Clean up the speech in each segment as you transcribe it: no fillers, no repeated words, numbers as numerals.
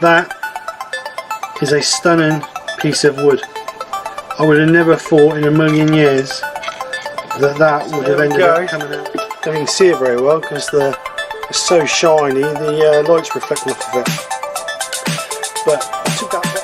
That is a stunning piece of wood. I would have never thought in a million years that that would have ended up coming out. Don't even see it very well because it's so shiny, the light's reflecting off of it. But I took that bit.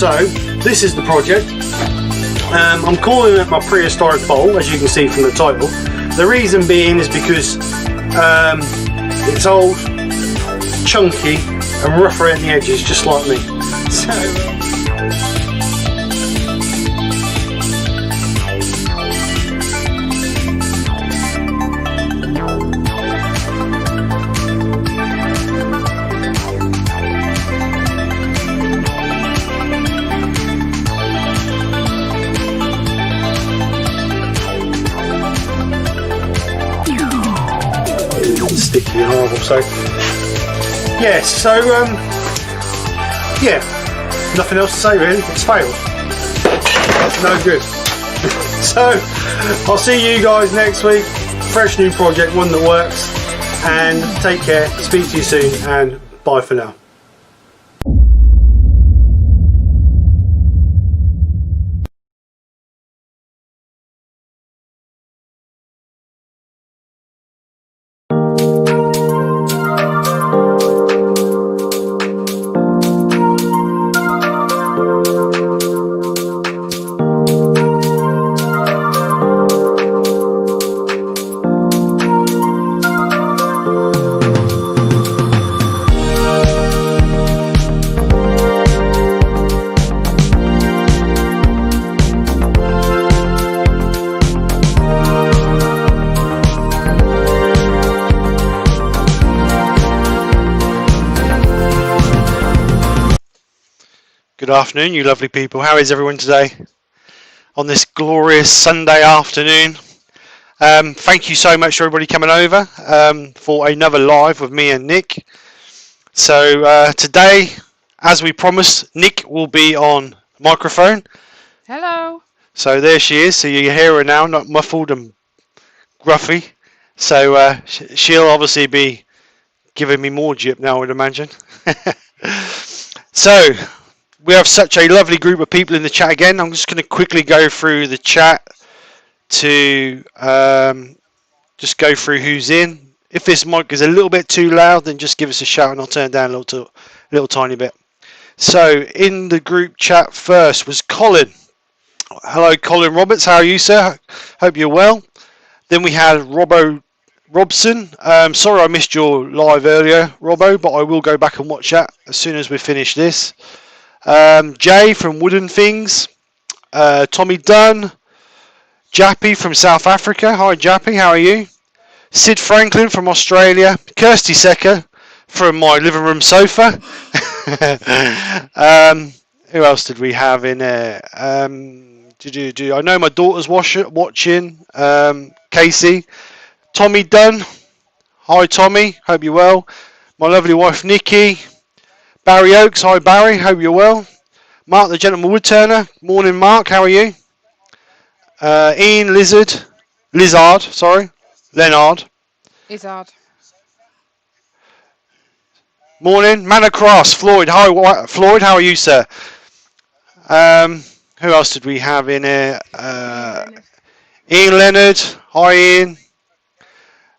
So this is the project. I'm calling it my prehistoric bowl, as you can see from the title. The reason being is because it's old, chunky and rough around the edges, just like me. So, sticky and horrible. So yeah, yeah, nothing else to say really. It's failed. No good. So I'll see you guys next week. Fresh new project, one that works. And take care. Speak to you soon, and bye for now. Good afternoon, you lovely people. How is everyone today on this glorious Sunday afternoon? Thank you so much for everybody coming over for another live with me and Nick. So today, as we promised, Nick will be on microphone. Hello. So there she is. So you hear her now, not muffled and gruffy. So she'll obviously be giving me more jip now, I would imagine. So we have such a lovely group of people in the chat again. I'm just going to quickly go through the chat to just go through who's in. If this mic is a little bit too loud, then just give us a shout and I'll turn it down a little tiny bit. So in the group chat first was Colin. Hello Colin Roberts, how are you sir? Hope you're well. Then we had Robson. Sorry I missed your live earlier, Robbo, but I will go back and watch that as soon as we finish this. Jay from Wooden Things, Tommy Dunn, Jappy from South Africa. Hi Jappy, how are you? Sid Franklin from Australia, Kirsty Secker from my living room sofa. Who else did we have in there? I know my daughter's watching. Casey, Tommy Dunn. Hi Tommy, hope you're well. My lovely wife Nikki. Barry Oakes, hi Barry, hope you're well. Mark the Gentleman Woodturner, morning Mark, how are you? Ian Leonard. Izzard. Morning. Man of Krafts, Floyd. Hi, Floyd. How are you, sir? Um, who else did we have in here? Ian Leonard. Hi, Ian.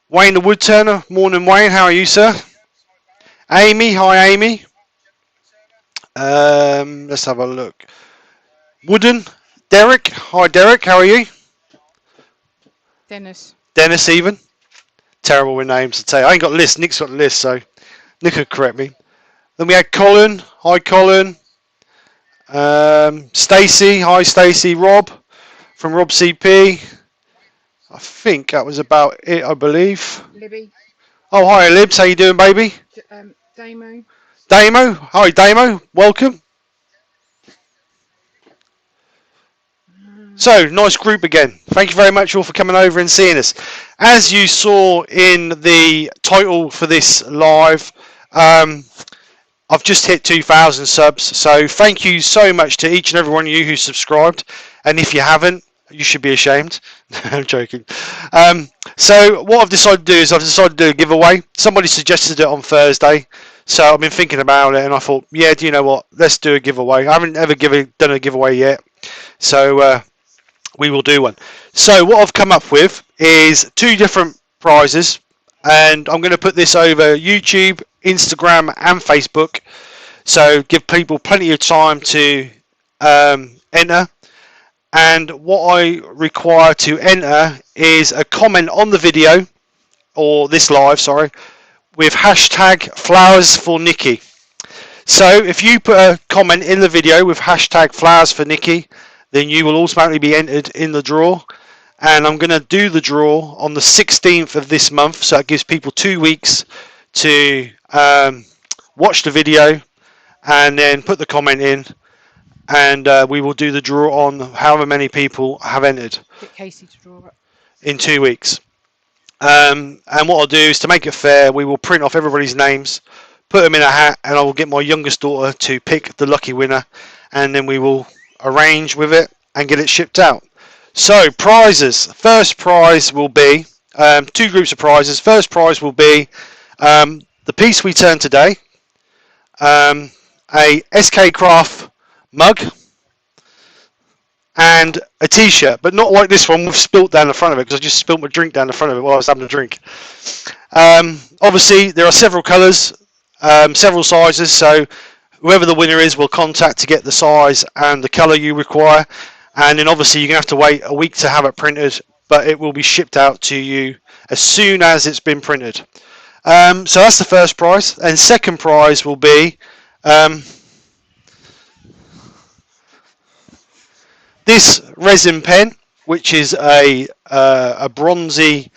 Wayne the Woodturner. Morning, Wayne. How are you, sir? Amy. Hi, Amy. Let's have a look. Wooden. Derek. Hi, Derek. How are you? Dennis. Dennis, even. Terrible with names to say. I ain't got the list. Nick's got the list, so Nick could correct me. Then we had Colin. Hi, Colin. Stacey. Hi, Stacey. Rob from Rob CP. I think that was about it, I believe. Libby. Oh, hi, Libs. How you doing, baby? Damo. Damo. Hi, Damo. Welcome. So, nice group again. Thank you very much all for coming over and seeing us. As you saw in the title for this live, I've just hit 2,000 subs. So, thank you so much to each and every one of you who subscribed. And if you haven't, you should be ashamed. I'm joking. So, what I've decided to do is I've decided to do a giveaway. Somebody suggested it on Thursday. So, I've been thinking about it and I thought, yeah, do you know what? Let's do a giveaway. I haven't ever done a giveaway yet. So, we will do one. So what I've come up with is 2 different prizes, and I'm going to put this over YouTube, Instagram, and Facebook. So give people plenty of time to enter. And what I require to enter is a comment on the video, or this live, sorry, with hashtag flowers for Nikki. So if you put a comment in the video with hashtag flowers for Nikki, then you will automatically be entered in the draw. And I'm going to do the draw on the 16th of this month, so it gives people 2 weeks to watch the video and then put the comment in, and we will do the draw on however many people have entered. Get Casey to draw it. In 2 weeks. And what I'll do is, to make it fair, we will print off everybody's names, put them in a hat, and I will get my youngest daughter to pick the lucky winner, and then we will arrange with it and get it shipped out. So, prizes. First prize will be 2 groups of prizes. First prize will be the piece we turned today, a SK Craft mug, and a t-shirt, but not like this one with spilt down the front of it, because I just spilt my drink down the front of it while I was having a drink. Obviously, there are several colours, several sizes, so whoever the winner is will contact to get the size and the colour you require, and then obviously you're going to have to wait a week to have it printed, but it will be shipped out to you as soon as it's been printed. So that's the first prize, and second prize will be this resin pen, which is a bronzy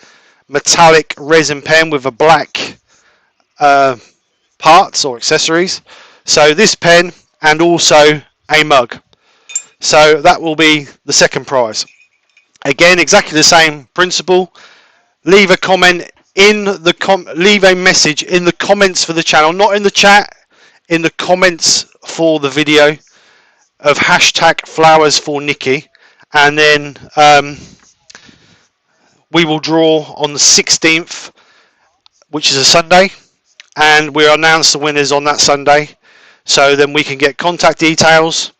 metallic resin pen with a black parts or accessories. So this pen, and also a mug. So that will be the second prize. Again, exactly the same principle. Leave a comment in the leave a message in the comments for the channel, not in the chat, in the comments for the video, of hashtag flowers for Nikki, and then we will draw on the 16th, which is a Sunday, and we'll announce the winners on that Sunday. So then we can get contact details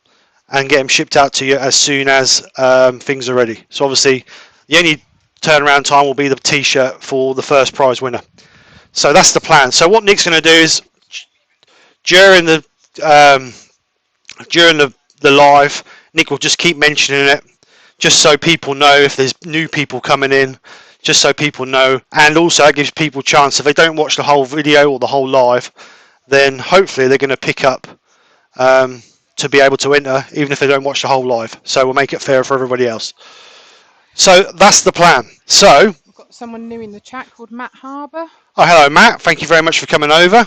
and get them shipped out to you as soon as things are ready. So obviously the only turnaround time will be the t-shirt for the first prize winner. So that's the plan. So what Nick's going to do is, during the live, Nick will just keep mentioning it, just so people know if there's new people coming in, just so people know, and also it gives people a chance, if they don't watch the whole video or the whole live, then hopefully they're going to pick up to be able to enter, even if they don't watch the whole live. So we'll make it fair for everybody else. So that's the plan. So we've got someone new in the chat called Matt Harbour. Oh, hello, Matt. Thank you very much for coming over.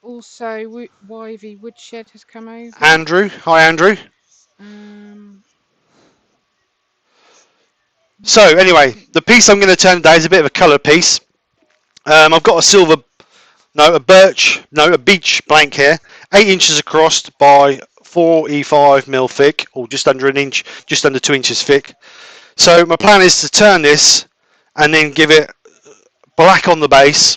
Also, YV Woodshed has come over. Andrew. Hi, Andrew. So, anyway, the piece I'm going to turn today is a bit of a colour piece. I've got a beach blank here, 8 inches across by 45mm thick, or just under an inch, just under 2 inches thick. So my plan is to turn this and then give it black on the base,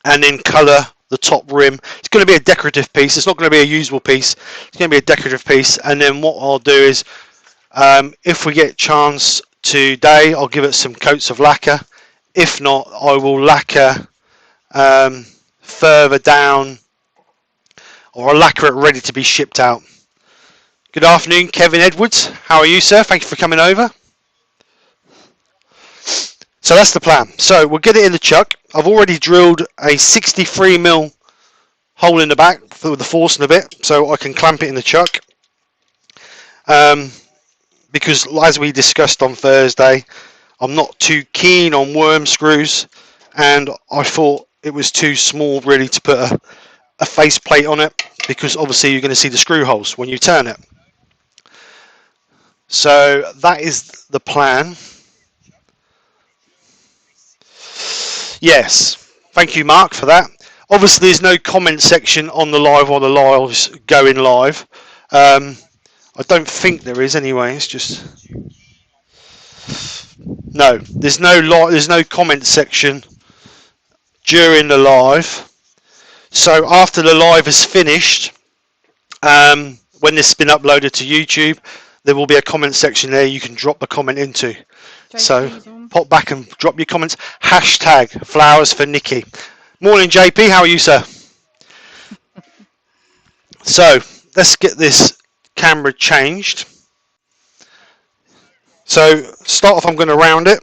and then colour the top rim. It's going to be a decorative piece. It's not going to be a usable piece. It's going to be a decorative piece. And then what I'll do is, if we get a chance today, I'll give it some coats of lacquer. If not, I will lacquer further down, or I'll lacquer it ready to be shipped out. Good afternoon, Kevin Edwards. How are you, sir? Thank you for coming over. So that's the plan. So we'll get it in the chuck. I've already drilled a 63mm hole in the back with the forcing of it, so I can clamp it in the chuck. Because as we discussed on Thursday, I'm not too keen on worm screws, and I thought it was too small really to put a face plate on it, because obviously you're going to see the screw holes when you turn it. So that is the plan. Yes, thank you, Mark, for that. Obviously, there's no comment section on the live while the live's going live. I don't think there is anyway. It's just no. There's no comment section during the live. So after the live is finished, when this has been uploaded to YouTube, there will be a comment section there you can drop a comment into. So pop back and drop your comments. Hashtag flowers for Nikki. Morning, JP. How are you, sir? So let's get this camera changed. So start off, I'm going to round it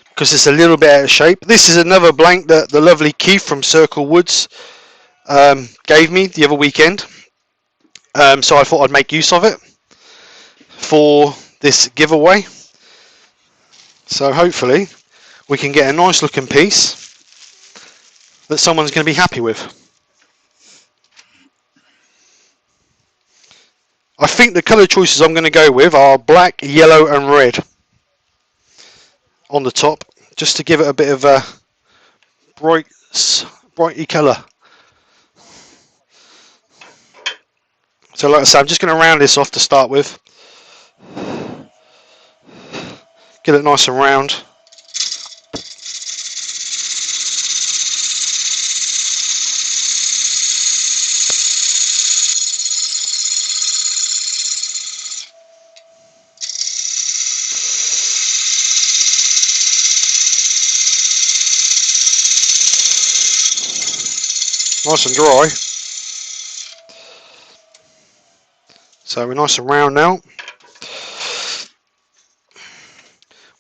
because it's a little bit out of shape. This is another blank that the lovely Keith from Circle Woods gave me the other weekend. So I thought I'd make use of it for this giveaway. So hopefully we can get a nice looking piece that someone's going to be happy with. I think the colour choices I'm going to go with are black, yellow and red on the top, just to give it a bit of a brighty colour. So like I said, I'm just going to round this off to start with. Get it nice and round. Nice and dry. So we're nice and round now.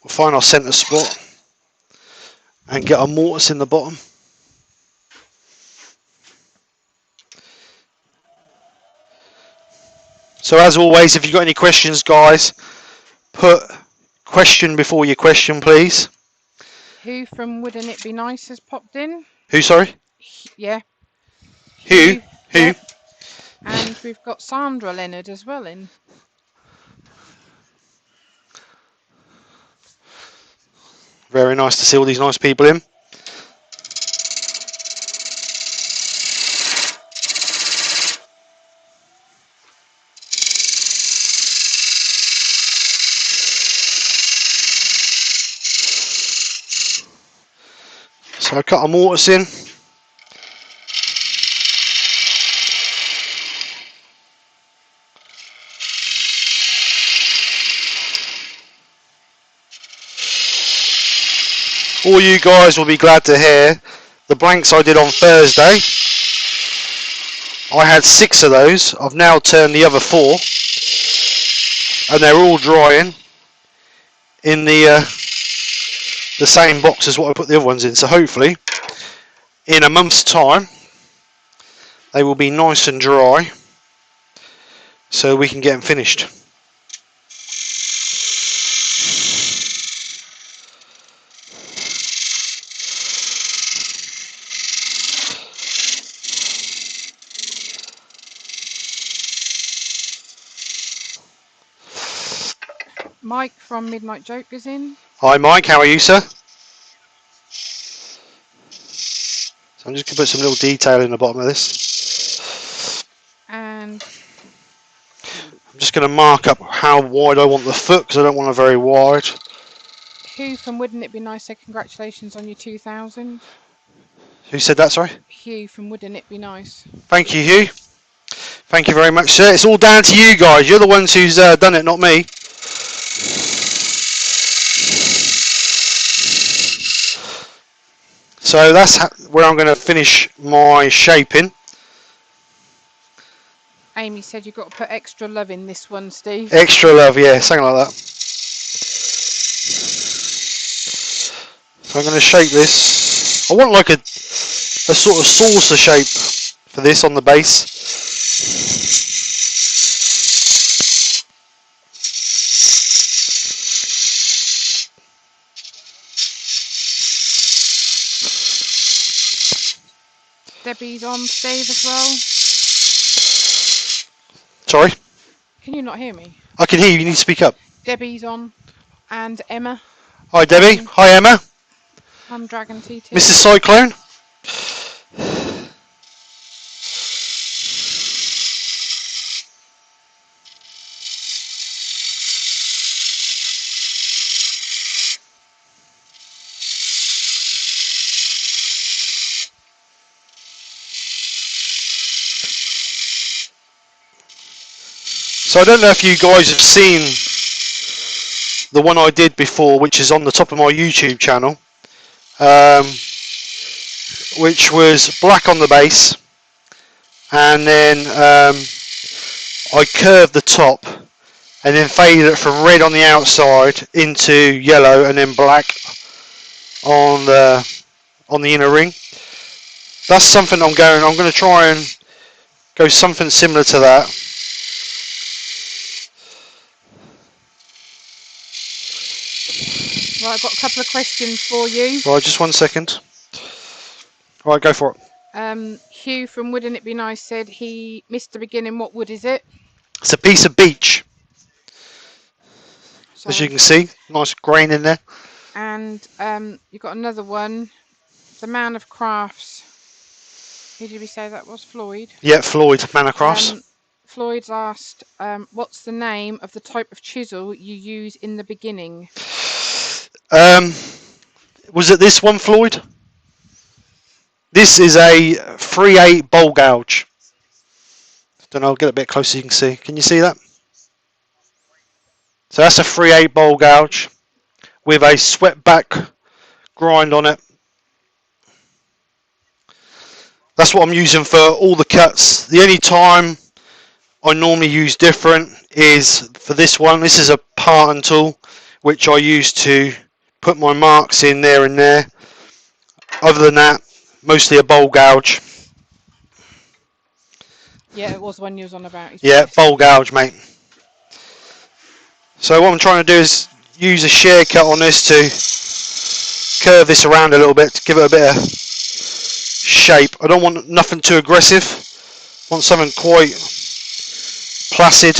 We'll find our centre spot and get our mortise in the bottom. So as always, if you've got any questions, guys, put question before your question, please. Who from Wouldn't It Be Nice has popped in? Who, sorry? Yeah. Who? Yeah. And we've got Sandra Leonard as well in. Very nice to see all these nice people in. So I cut a mortise in. All you guys will be glad to hear the blanks I did on Thursday. I had 6 of those. I've now turned the other 4, and they're all drying in the same box as what I put the other ones in. So hopefully, in a month's time, they will be nice and dry, so we can get them finished. Mike from Midnight Joke is in. Hi Mike, how are you, sir? So I'm just going to put some little detail in the bottom of this. And I'm just going to mark up how wide I want the foot, because I don't want it very wide. Who from Wouldn't It Be Nice said congratulations on your 2000? Who said that, sorry? Hugh from Wouldn't It Be Nice. Thank you, Hugh. Thank you very much, sir. It's all down to you guys. You're the ones who's done it, not me. So that's where I'm going to finish my shaping. Amy said you've got to put extra love in this one, Steve. Extra love, yeah, something like that. So I'm going to shape this. I want like a sort of saucer shape for this on the base. Debbie's on, Steve, as well. Sorry? Can you not hear me? I can hear you, you need to speak up. Debbie's on. And Emma. Hi Debbie, hi Emma. I'm Dragon TT. Mrs. Cyclone. So I don't know if you guys have seen the one I did before, which is on the top of my YouTube channel, which was black on the base, and then I curved the top and then faded it from red on the outside into yellow and then black on the inner ring. That's something I'm going to try and go something similar to that. Right, I've got a couple of questions for you. Right, just 1 second. Right, go for it. Hugh from Wouldn't It Be Nice said he missed the beginning. What wood is it? It's a piece of beech, So, as you can see. Nice grain in there. and you've got another one. The man of Krafts. Who did we say that was? Floyd. Yeah, Floyd, Man of Crafts. Floyd's asked, what's the name of the type of chisel you use in the beginning? Was it this one, Floyd? This is a 3/8 bowl gouge. Don't know, I'll get a bit closer so you can see. Can you see that? So that's a 3/8 bowl gouge with a swept back grind on it. That's what I'm using for all the cuts. The only time I normally use different is for this one. This is a parting tool which I use to put my marks in there and there. Other than that, mostly a bowl gouge. Yeah, it was the one you was on about. Yeah, bowl gouge, mate. So what I'm trying to do is use a shear cut on this to curve this around a little bit to give it a bit of shape. I don't want nothing too aggressive. I want something quite placid.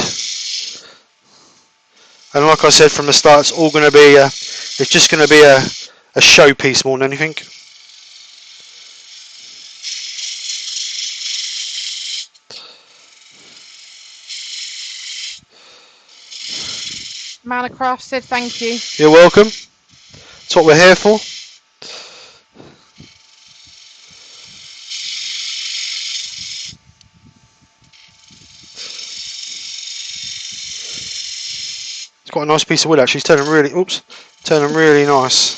And like I said from the start, it's all going to be it's just going to be a showpiece more than anything. Man of Craft said thank you. You're welcome. That's what we're here for. It's quite a nice piece of wood actually. It's turning really nice.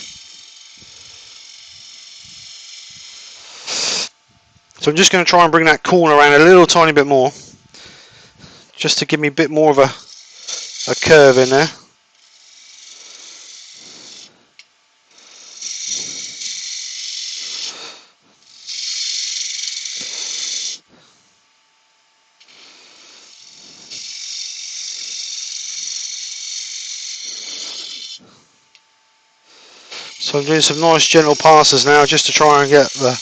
So I'm just going to try and bring that corner around a little tiny bit more, just to give me a bit more of a curve in there. So I'm doing some nice gentle passes now just to try and get the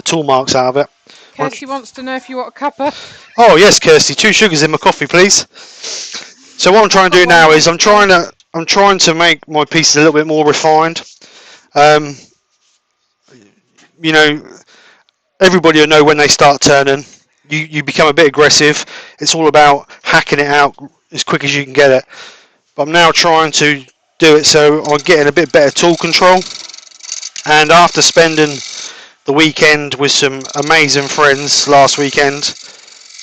tool marks out of it. Kirsty wants to know if you want a cuppa. Oh yes, Kirsty, 2 sugars in my coffee, please. So what I'm trying to do now is I'm trying to make my pieces a little bit more refined. You know, everybody will know when they start turning. You become a bit aggressive. It's all about hacking it out as quick as you can get it. But I'm now trying to do it so I'm getting a bit better tool control. And after spending the weekend with some amazing friends last weekend,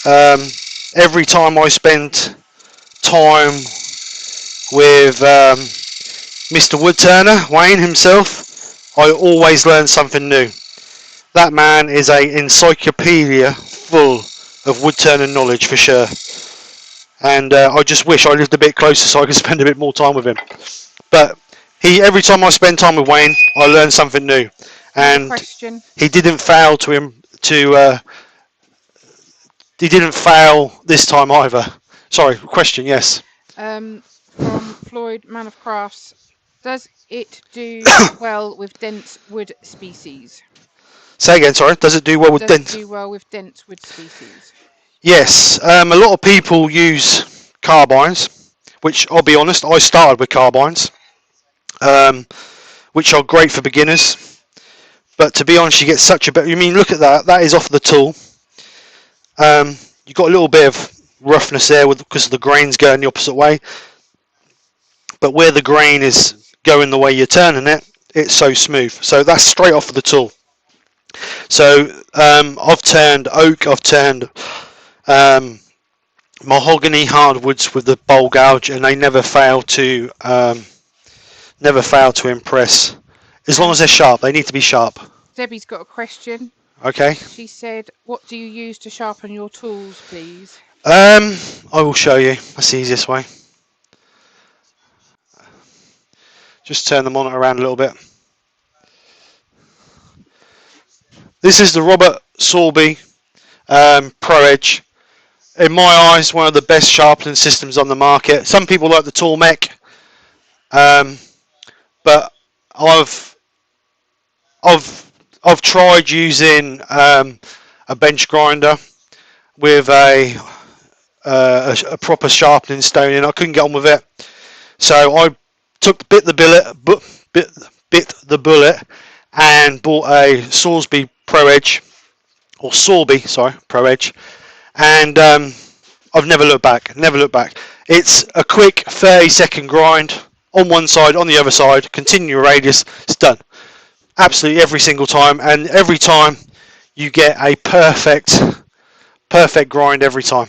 every time I spend time with Mr. Woodturner, Wayne himself, I always learn something new. That man is an encyclopedia full of woodturner knowledge for sure. And I just wish I lived a bit closer so I could spend a bit more time with him. But every time I spend time with Wayne, I learn something new. Here's a And question. he didn't fail he didn't fail this time either. Sorry, question, yes. From Floyd, man of Krafts. Does it do well with dense wood species? Say again, sorry. Does it do well with Does it dent? do well with dense wood species? Yes. A lot of people use carbines, which I'll be honest, I started with carbines, um, which are great for beginners. But to be honest, you get such a better. You mean, look at that. That is off the tool. You've got a little bit of roughness there because of the grains going the opposite way. But where the grain is going the way you're turning it, it's so smooth. So that's straight off of the tool. So I've turned oak, I've turned um, mahogany hardwoods with the bowl gouge, and they never fail to impress. As long as they're sharp, they need to be sharp. Debbie's got a question. Okay. She said, "What do you use to sharpen your tools, please?" I will show you. That's the easiest way. Just turn the monitor around a little bit. This is the Robert Sorby Pro Edge. In my eyes, one of the best sharpening systems on the market. Some people like the Tool Mech, but I've I've tried using a bench grinder with a proper sharpening stone, and I couldn't get on with it. So I bit the bullet, and bought a Sorsby Pro Edge, or Sorby, sorry, Pro Edge, and I've never looked back. Never looked back. It's a quick 30-second grind on one side, on the other side. Continue your radius. It's done. Absolutely every single time, and every time you get a perfect grind every time.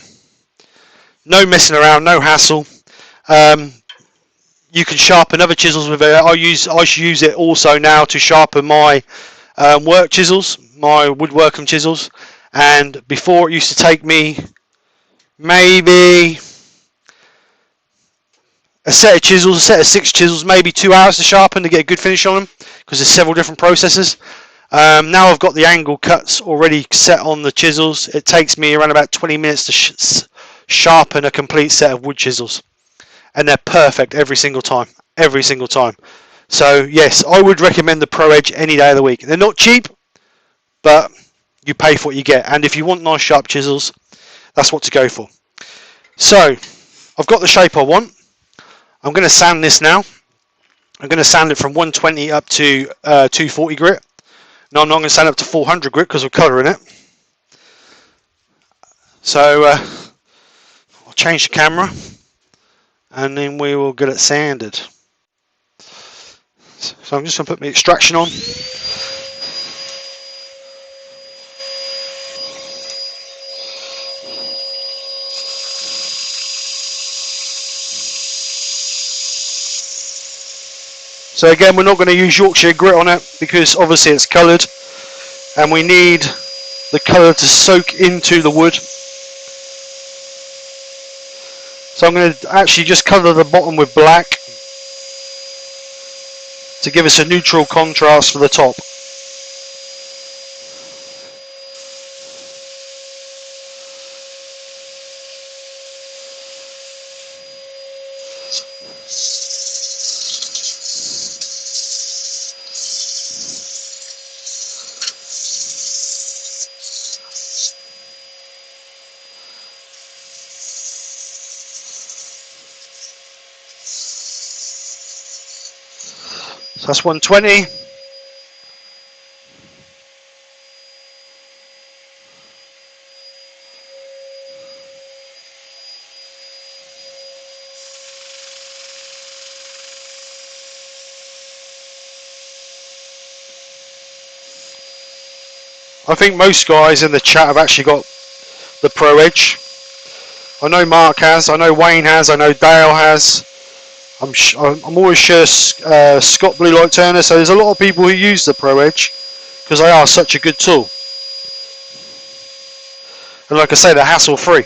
No messing around, no hassle. Um, you can sharpen other chisels with it. I use it also now to sharpen my work chisels, my woodworking chisels. And before it used to take me maybe a set of chisels, a set of 6 chisels, maybe 2 hours to sharpen to get a good finish on them, because there's several different processes. Now I've got the angle cuts already set on the chisels. It takes me around about 20 minutes to sharpen a complete set of wood chisels, and they're perfect every single time. Every single time. So yes, I would recommend the Pro Edge any day of the week. They're not cheap, but you pay for what you get. And if you want nice sharp chisels, that's what to go for. So I've got the shape I want. I'm going to sand this now. I'm going to sand it from 120 up to 240 grit. No, I'm not going to sand it up to 400 grit because we're colouring it. So I'll change the camera, and then we will get it sanded. So I'm just going to put my extraction on. So again, we're not going to use Yorkshire grit on it because obviously it's coloured, and we need the colour to soak into the wood. So I'm going to actually just colour the bottom with black to give us a neutral contrast for the top. So that's 120. I think most guys in the chat have actually got the Pro Edge. I know Mark has, I know Wayne has, I know Dale has. I'm always sure Scott Blue Light Turner. So there's a lot of people who use the Pro Edge because they are such a good tool. And like I say, they're hassle free.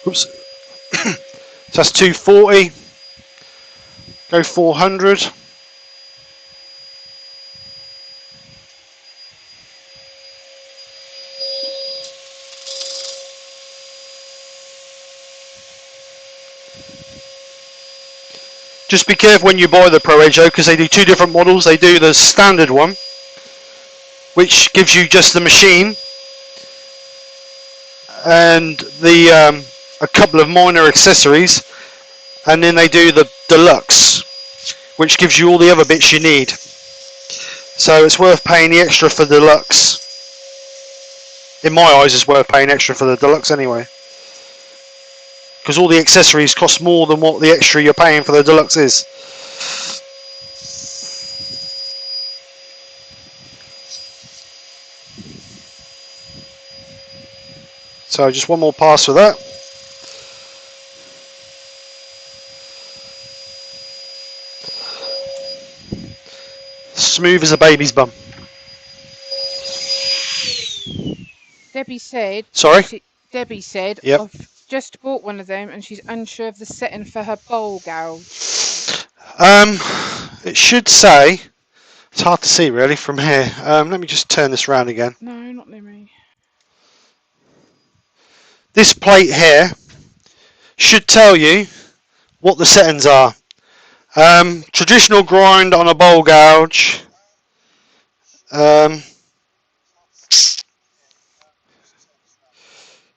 Oops. So that's 240. Go 400. Just be careful when you buy the Pro Edge though, because they do two different models. They do the standard one, which gives you just the machine and the a couple of minor accessories, and then they do the deluxe, which gives you all the other bits you need. So it's worth paying the extra for the deluxe. In my eyes, it's worth paying extra for the deluxe anyway, because all the accessories cost more than what the extra you're paying for the deluxe is. So just one more pass for that. Smooth as a baby's bum. Debbie said. Sorry? Debbie said, yep. I've just bought one of them and she's unsure of the setting for her bowl gouge. It should say, it's hard to see really from here. Let me just turn this around again. No, not near me. This plate here should tell you what the settings are. Traditional grind on a bowl gouge.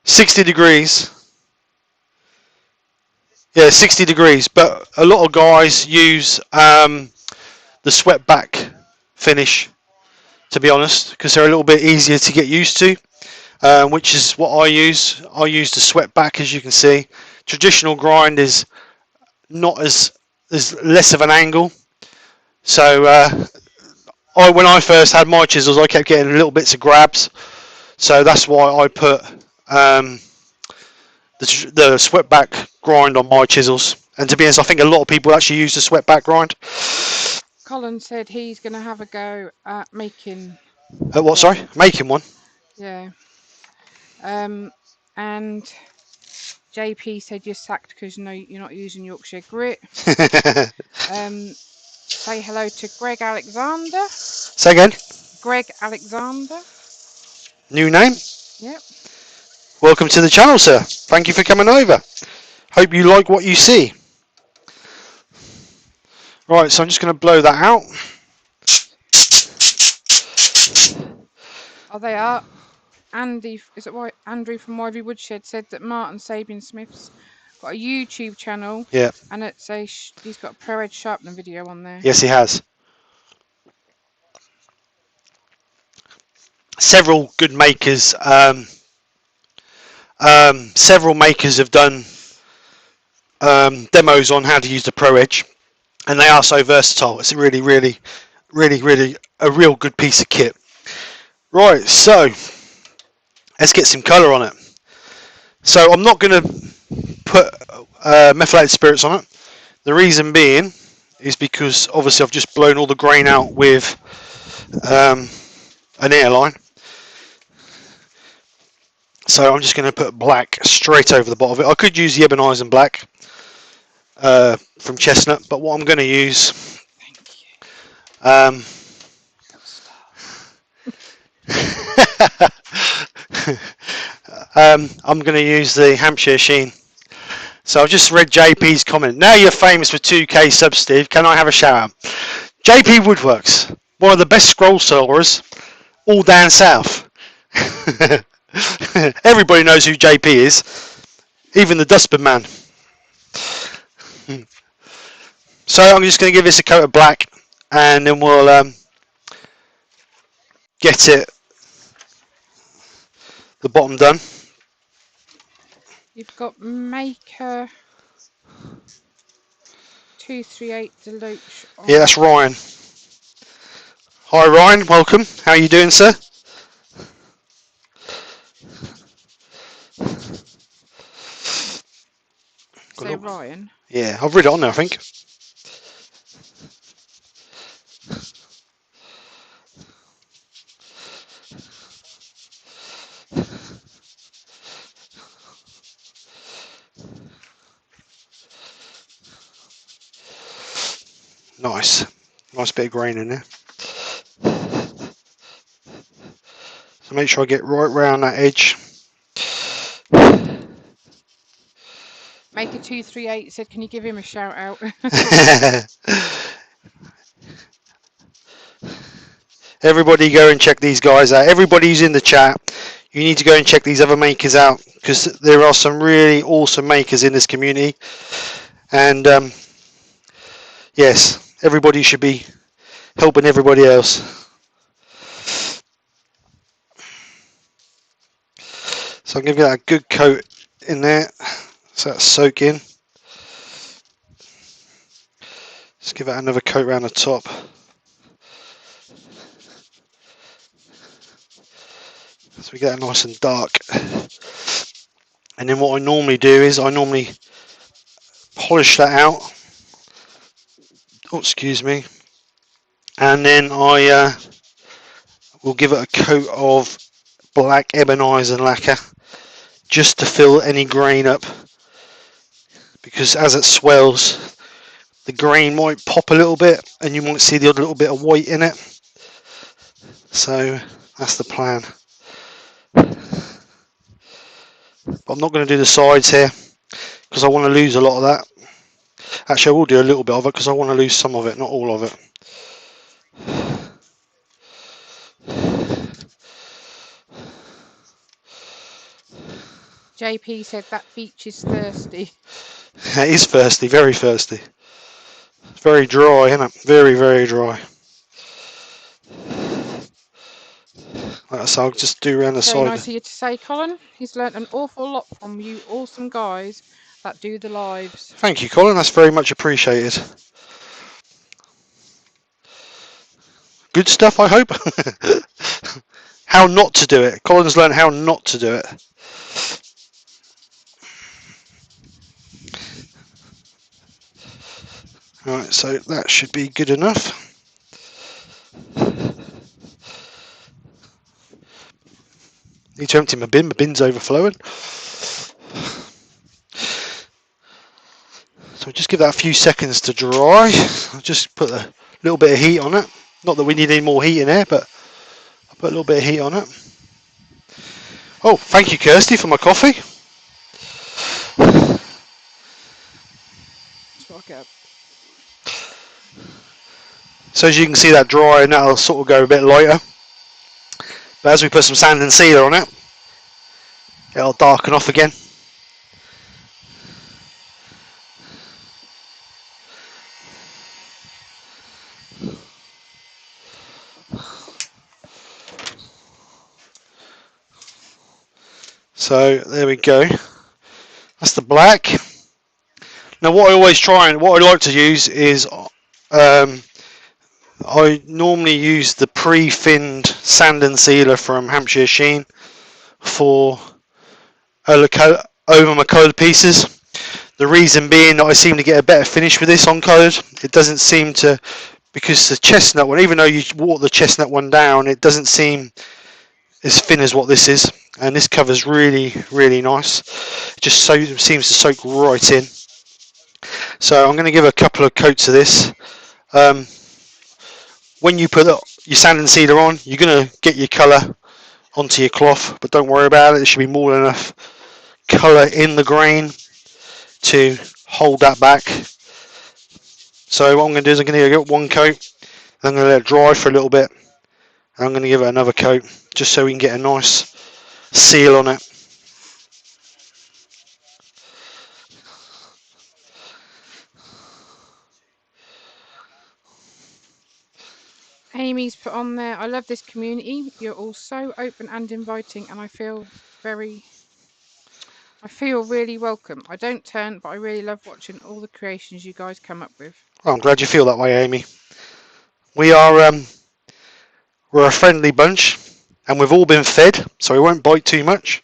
60 degrees. Yeah, 60 degrees. But a lot of guys use the swept back finish, to be honest, because they're a little bit easier to get used to, which is what I use. I use the swept back, as you can see. Traditional grind is not as less of an angle. So when I first had my chisels, I kept getting little bits of grabs. So that's why I put the swept back grind on my chisels. And to be honest, I think a lot of people actually use the swept back grind. Colin said he's going to have a go at making. What? Sorry, making one. Yeah. And JP said you're sacked because you're not using Yorkshire grit. Say hello to Greg Alexander. Say again. Greg Alexander. New name? Yep. Welcome to the channel, sir. Thank you for coming over. Hope you like what you see. Right, so I'm just going to blow that out. Oh, they are. Andy, is it right? Andrew from Ivy Woodshed said that Martin Sabian Smith's got a YouTube channel. Yeah. And it's he's got a Pro Edge sharpening video on there. Yes, he has. Several good makers. Several makers have done demos on how to use the Pro Edge, and they are so versatile. It's a really a real good piece of kit. Right, so let's get some colour on it. So I'm not going to put methylated spirits on it. The reason being is because obviously I've just blown all the grain out with an airline. So I'm just going to put black straight over the bottom of it. I could use the Ebenezer black from Chestnut, but what I'm going to use, I'm going to use the Hampshire Sheen. So I've just read JP's comment. Now you're famous for 2K subs, Steve. Can I have a shout out? JP Woodworks, one of the best scroll sawers all down south. Everybody knows who JP is, even the dustbin man. So I'm just going to give this a coat of black, and then we'll get it the bottom done. You've got Maker 238 Deluxe on. Yeah, that's Ryan. Hi Ryan, welcome. How are you doing, sir? Say Ryan. Yeah, I've read it on there, I think. Nice. Nice bit of grain in there. So make sure I get right round that edge. Maker 238 said, can you give him a shout out? Everybody go and check these guys out. Everybody who's in the chat, you need to go and check these other makers out because there are some really awesome makers in this community. And yes, everybody should be helping everybody else. So I'm going to get that good coat in there. So that's soak in. Just give that another coat around the top. So we get it nice and dark. And then what I normally do is I normally polish that out. Oh, excuse me. And then I will give it a coat of black ebonizer lacquer just to fill any grain up, because as it swells the grain might pop a little bit and you might see the other little bit of white in it. So that's the plan. But I'm not going to do the sides here because I want to lose a lot of that. Actually, I will do a little bit of it because I want to lose some of it, not all of it. JP said that beach is thirsty. It is thirsty, very thirsty. It's very dry, isn't it? Very, very dry. So I'll just do around the Very side. nice of you to say, Colin. He's learnt an awful lot from you awesome guys that do the lives. Thank you, Colin. That's very much appreciated. Good stuff, I hope. How not to do it. Colin's learned how not to do it. Right, so that should be good enough. Need to empty my bin. My bin's overflowing. So just give that a few seconds to dry. I'll just put a little bit of heat on it. Not that we need any more heat in there, but I'll put a little bit of heat on it. Oh, thank you, Kirsty, for my coffee. That's what I get. So as you can see, that dry and that'll sort of go a bit lighter. But as we put some sand and sealer on it, it'll darken off again. So there we go. That's the black. Now what I always try and what I like to use is I normally use the pre-finned sand and sealer from Hampshire Sheen for over my coloured pieces. The reason being that I seem to get a better finish with this on coloured. It doesn't seem to, because the chestnut one, even though you water the chestnut one down, it doesn't seem as thin as what this is. And this cover's really, really nice. It just seems to soak right in. So I'm going to give a couple of coats of this. When you put your sand and sealer on, you're going to get your colour onto your cloth, but don't worry about it. There should be more than enough colour in the grain to hold that back. So what I'm going to do is I'm going to get one coat, I'm going to let it dry for a little bit, and I'm going to give it another coat just so we can get a nice seal on it. Amy Amy's put on there, I love this community. You're all so open and inviting, and I feel really welcome. I don't turn, but I really love watching all the creations you guys come up with. Well, I'm glad you feel that way, Amy. We are we're a friendly bunch, and we've all been fed, so we won't bite too much.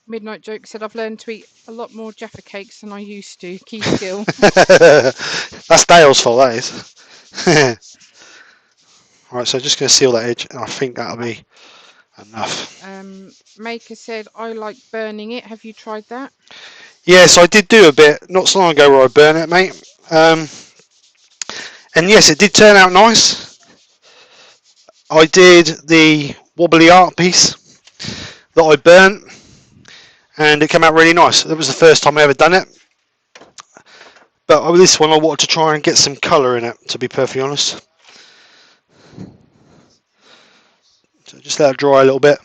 Midnight Joke said, I've learned to eat a lot more Jaffa cakes than I used to. Key skill. That's Dale's fault, that is. Right, so just going to seal that edge, and I think that'll be enough. Maker said, I like burning it. Have you tried that? Yes, I did do a bit not so long ago where I burn it, mate. And yes, it did turn out nice. I did the wobbly art piece that I burnt, and it came out really nice. It was the first time I ever done it. But with this one, I wanted to try and get some colour in it, to be perfectly honest. So just let it dry a little bit.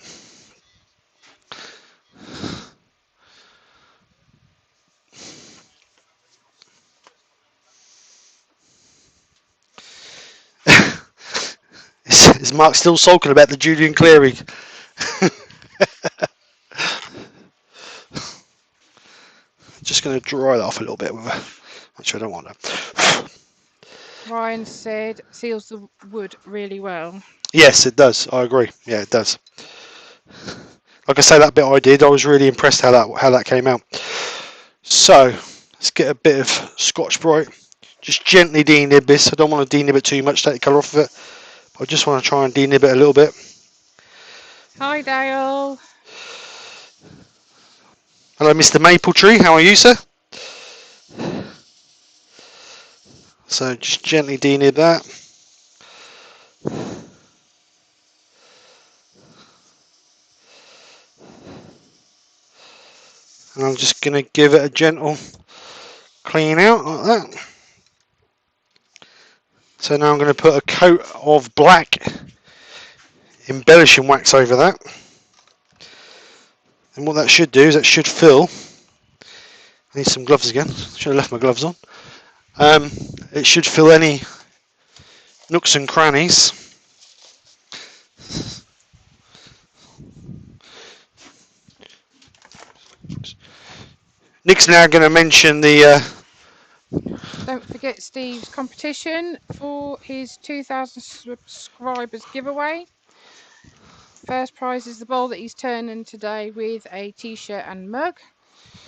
Is Mark still sulking about the Julian Cleary? Just going to dry that off a little bit with a... Actually, I don't want that. Ryan said, seals the wood really well. Yes, it does. I agree. Yeah, it does. Like I say, that bit I did, I was really impressed how that came out. So let's get a bit of Scotch Brite. Just gently denib this. I don't want to denib it too much, take the colour off of it. But I just want to try and denib it a little bit. Hi, Dale. Hello, Mr. Maple Tree. How are you, sir? So just gently denib that. And I'm just going to give it a gentle clean out like that. So now I'm going to put a coat of black embellishing wax over that. And what that should do is that should fill... I need some gloves again. Should have left my gloves on. It should fill any nooks and crannies. Nick's now going to mention the... Don't forget Steve's competition for his 2,000 subscribers giveaway. First prize is the bowl that he's turning today with a t-shirt and mug.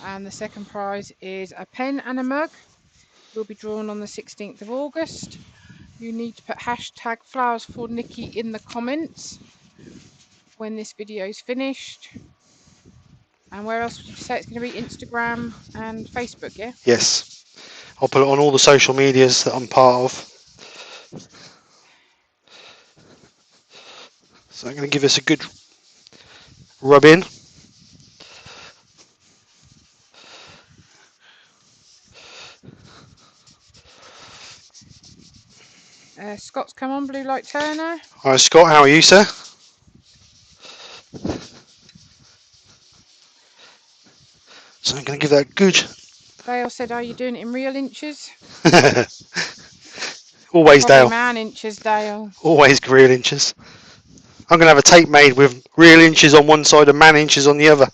And the second prize is a pen and a mug. Will be drawn on the 16th of August. You need to put hashtag flowers for Nikki in the comments when this video is finished. And where else would you say it's going to be? Instagram and Facebook, yeah? Yes. I'll put it on all the social medias that I'm part of. So I'm going to give this a good rub in. Scott's come on, Blue Light Turner. Hi Scott, how are you, sir? So I'm going to give that a good... Dale said, are you doing it in real inches? Always, Probably Dale. man inches, Dale. Always real inches. I'm going to have a tape made with real inches on one side and man inches on the other.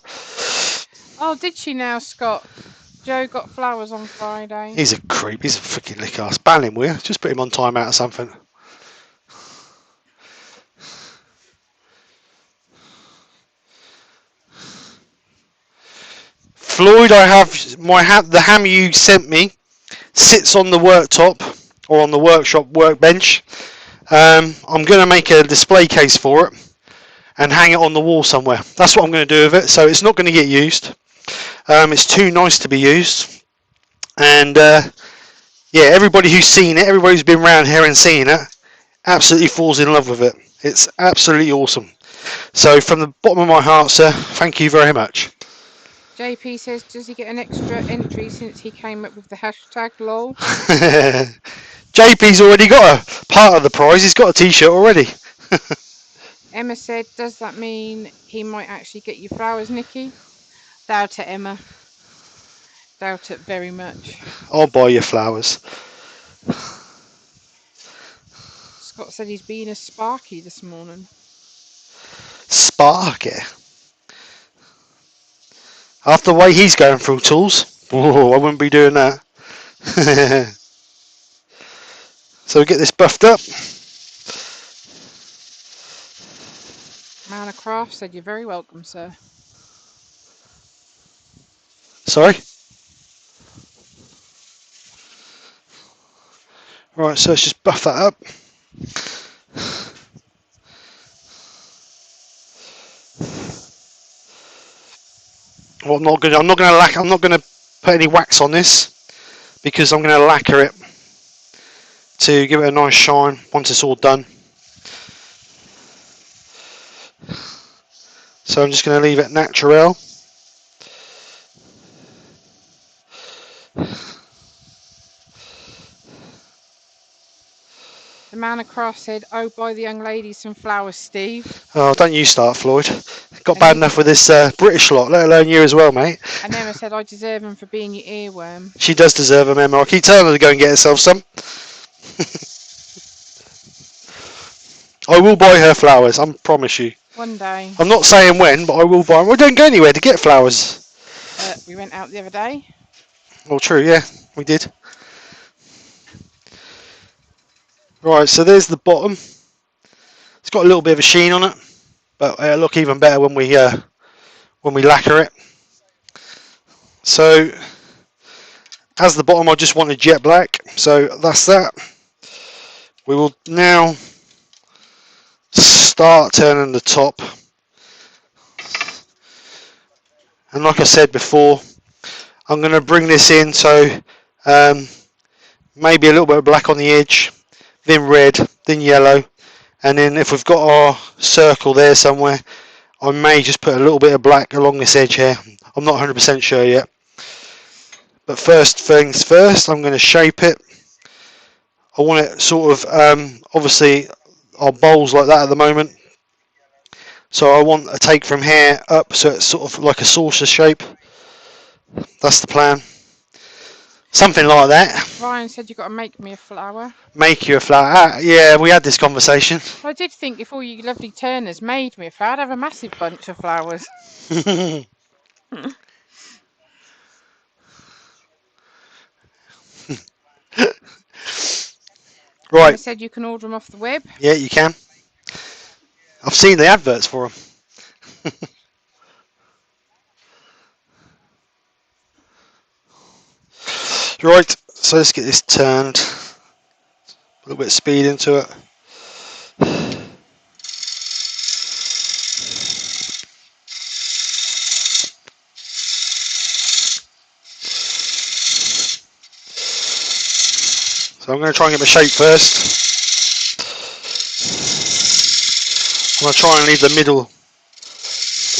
Oh, did she now, Scott? Joe got flowers on Friday. He's a creep. He's a freaking lick ass. Ban him, will you? Just put him on timeout or something. Floyd, I have the hammer you sent me sits on the worktop or on the workshop workbench. I'm going to make a display case for it and hang it on the wall somewhere. That's what I'm going to do with it. So it's not going to get used. It's too nice to be used. And yeah, everybody who's seen it, everybody who's been around here and seen it, absolutely falls in love with it. It's absolutely awesome. So from the bottom of my heart, sir, thank you very much. JP says, does he get an extra entry since he came up with the hashtag lol? JP's already got a part of the prize. He's got a t-shirt already. Emma said, does that mean he might actually get you flowers, Nikki? Doubt it, Emma. Doubt it very much. I'll buy you flowers. Scott said he's been a sparky this morning. Sparky. After the way he's going through tools, I wouldn't be doing that. So we get this buffed up. Man of Krafts said you're very welcome, sir. Sorry. Right, so let's just buff that up. Well, I'm not gonna put any wax on this because I'm gonna lacquer it to give it a nice shine once it's all done. So I'm just gonna leave it natural. The man of Krafts said, "Oh, buy the young lady some flowers, Steve." Oh, don't you start, Floyd. Got And bad then- enough with this British lot, let alone you as well, mate. And Emma said, "I deserve them for being your earworm." She does deserve a memo. I keep telling her to go and get herself some. I will buy her flowers, I promise you. One day. I'm not saying when, but I will buy them. We don't go anywhere to get flowers. We went out the other day. Well, true, yeah, we did. Right, so there's the bottom. It's got a little bit of a sheen on it, but it'll look even better when we lacquer it. So, as the bottom, I just wanted jet black, so that's that. We will now start turning the top. And like I said before, I'm going to bring this in so maybe a little bit of black on the edge, then red, then yellow, and then if we've got our circle there somewhere, I may just put a little bit of black along this edge here. I'm not 100% sure yet. But first things first, I'm going to shape it. I want it sort of, obviously our bowl's like that at the moment. So I want a take from here up so it's sort of like a saucer shape. That's the plan. Something like that. Ryan said you've got to make me a flower. Make you a flower. Yeah, we had this conversation. I did think if all you lovely Turners made me a flower, I'd have a massive bunch of flowers. Right. Emma said you can order them off the web. Yeah, you can. I've seen the adverts for them. Right, so let's get this turned. A little bit of speed into it. So I'm going to try and get my shape first. I'm going to try and leave the middle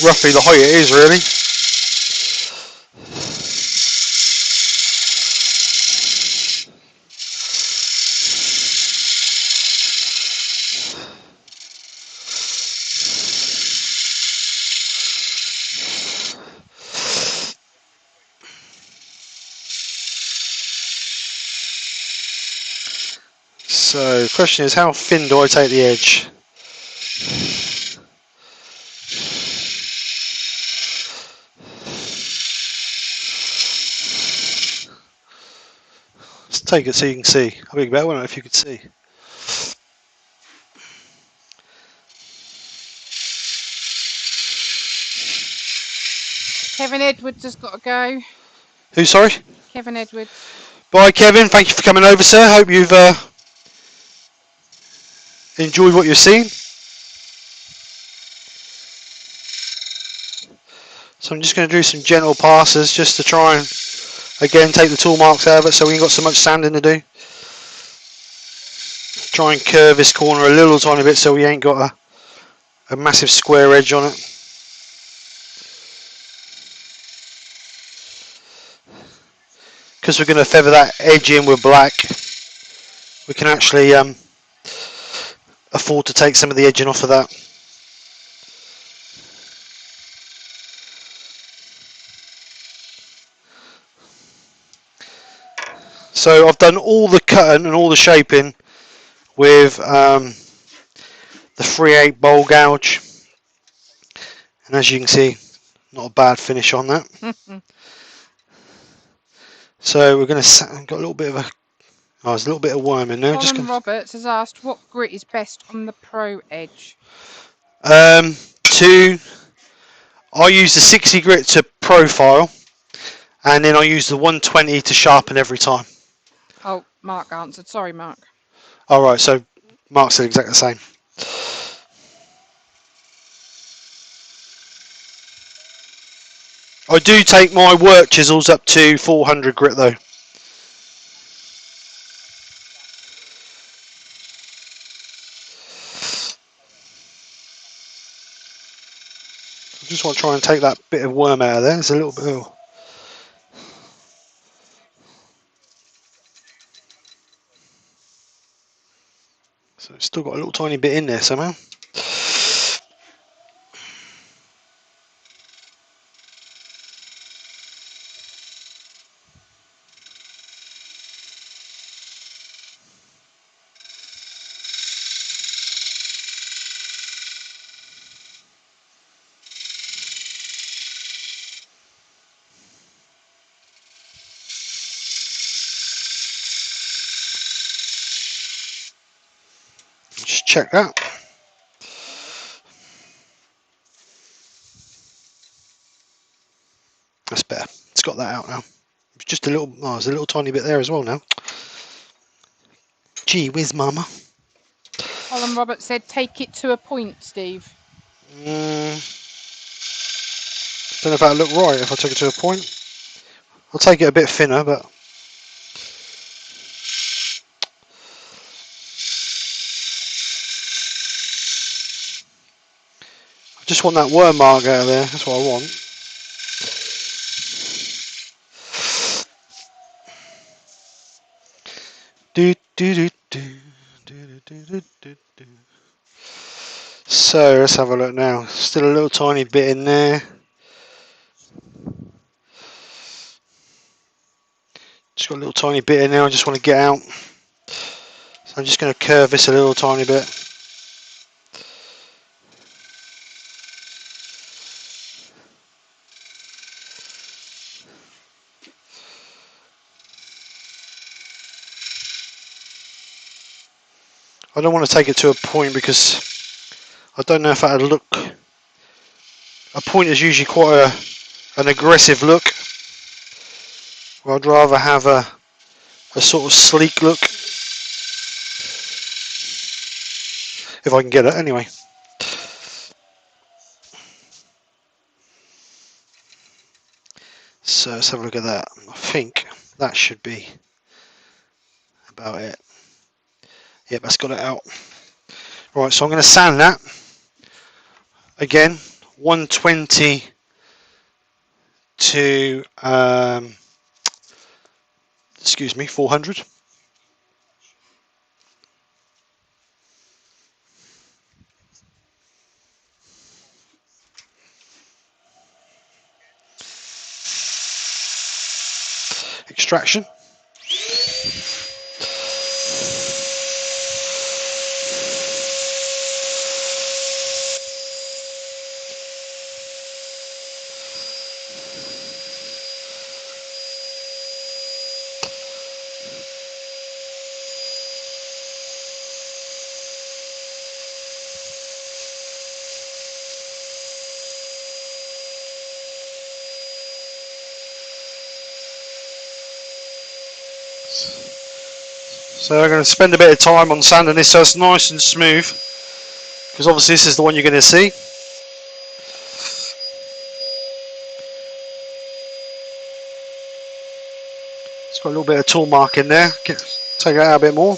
roughly the height it is really. So the question is, how thin do I take the edge? Let's take it so you can see. I'd be better, wouldn't it, if you could see. Kevin Edwards has got to go. Who, sorry? Kevin Edwards. Bye, Kevin. Thank you for coming over, sir. Hope you've enjoyed what you've seen. So I'm just going to do some gentle passes just to try and, again, take the tool marks out of it so we ain't got so much sanding to do. Try and curve this corner a little tiny bit so we ain't got a massive square edge on it. Because we're going to feather that edge in with black, we can actually afford to take some of the edging off of that. So I've done all the cutting and all the shaping with the 3/8 bowl gouge, and as you can see, not a bad finish on that. So we're going to got a little bit of a there's a little bit of worm in there. Colin Roberts has asked what grit is best on the Pro Edge. I use the 60 grit to profile, and then I use the 120 to sharpen every time. Oh, Mark answered. Sorry, Mark. All right, so Mark said exactly the same. I do take my work chisels up to 400 grit though. I just want to try and take that bit of worm out of there. There's a little bit of... So it's still got a little tiny bit in there somehow. Just check that. That's better. It's got that out now. It's just a little... Oh, there's a little tiny bit there as well now. Gee whiz, mama. Colin Roberts said take it to a point, Steve. Don't know if that'll look right if I took it to a point. I'll take it a bit thinner, but... I just want that worm mark out of there. That's what I want. So let's have a look now. Still a little tiny bit in there. Just got a little tiny bit in there. I just want to get out. So I'm just going to curve this a little tiny bit. I don't want to take it to a point because I don't know if that'll look... A point is usually quite an aggressive look. Well, I'd rather have a sort of sleek look. If I can get it, anyway. So let's have a look at that. I think that should be about it. Yep, that's got it out. Right, so I'm going to sand that. Again, 120 to 400. Extraction. So I'm going to spend a bit of time on sanding this so it's nice and smooth, because obviously this is the one you're going to see. It's got a little bit of tool mark in there. Take it out a bit more.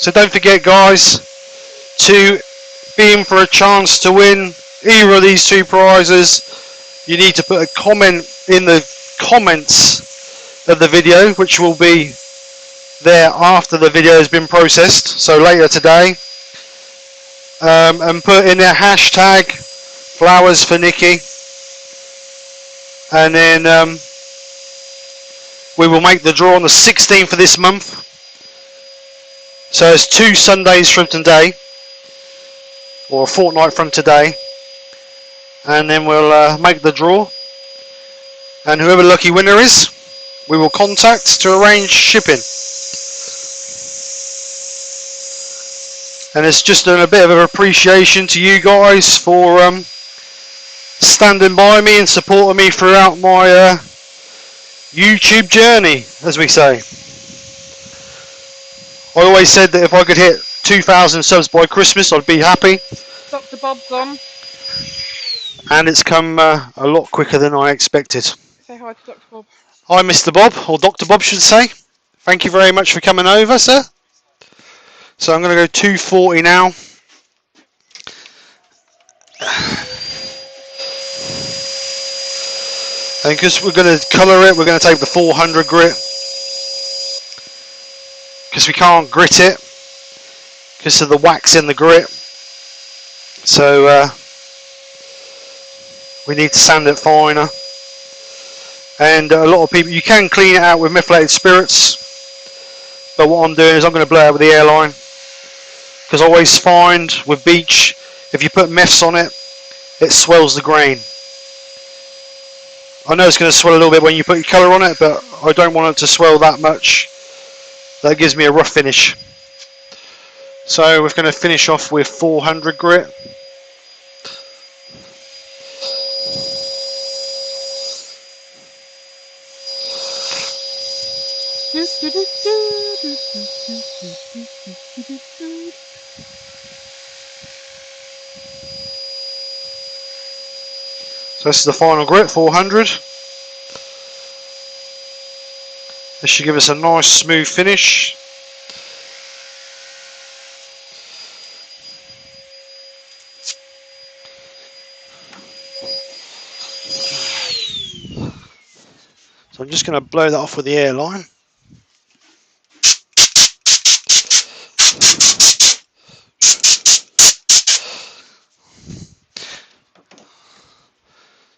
So don't forget, guys, to be in for a chance to win either of these two prizes, you need to put a comment in the comments of the video, which will be there after the video has been processed, so later today, and put in their hashtag flowers for Nikki, and then we will make the draw on the 16th of this month. So it's 2 Sundays from today, or a fortnight from today, and then we'll make the draw, and whoever the lucky winner is, we will contact to arrange shipping. And it's just a bit of an appreciation to you guys for standing by me and supporting me throughout my YouTube journey, as we say. I always said that if I could hit 2,000 subs by Christmas, I'd be happy. Dr. Bob's on. And it's come a lot quicker than I expected. Say hi to Dr. Bob. Hi, Mr. Bob, or Dr. Bob should say. Thank you very much for coming over, sir. So I'm going to go 240 now. And because we're going to colour it, we're going to take the 400 grit. Because we can't grit it because of the wax in the grit. So we need to sand it finer. And a lot of people, you can clean it out with methylated spirits. But what I'm doing is I'm going to blow it out with the airline. Because I always find with beech, if you put meths on it, it swells the grain. I know it's going to swell a little bit when you put your colour on it, but I don't want it to swell that much. That gives me a rough finish. So we're going to finish off with 400 grit. So this is the final grit, 400. This should give us a nice smooth finish. So I'm just going to blow that off with the airline.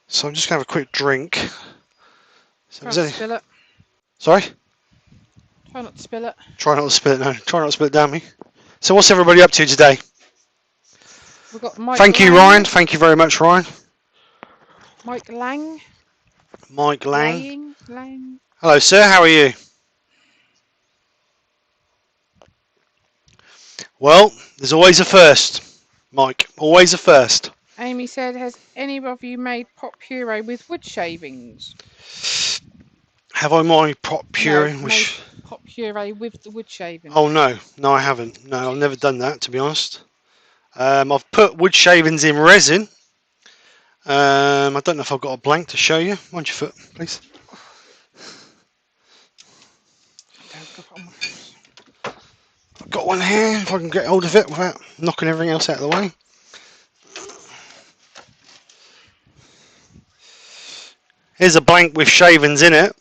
So I'm just going to have a quick drink. So Try not to spill it. Sorry? Try not to spill it. Try not to spill it, no. Try not to spill it down me. So what's everybody up to today? We've got Mike Thank you, Ryan. Thank you very much, Ryan. Mike Lang. Mike Lang. Lang. Hello, sir. How are you? Well, there's always a first, Mike. Always a first. Amy said, has any of you made pot puree with wood shavings? Have I my pot puree? No, made pot puree with the wood shavings. Oh, no. No, I haven't. No, I've never done that, to be honest. I've put wood shavings in resin. I don't know if I've got a blank to show you. Mind your foot, please. I've got one here, if I can get hold of it without knocking everything else out of the way. Here's a blank with shavings in it.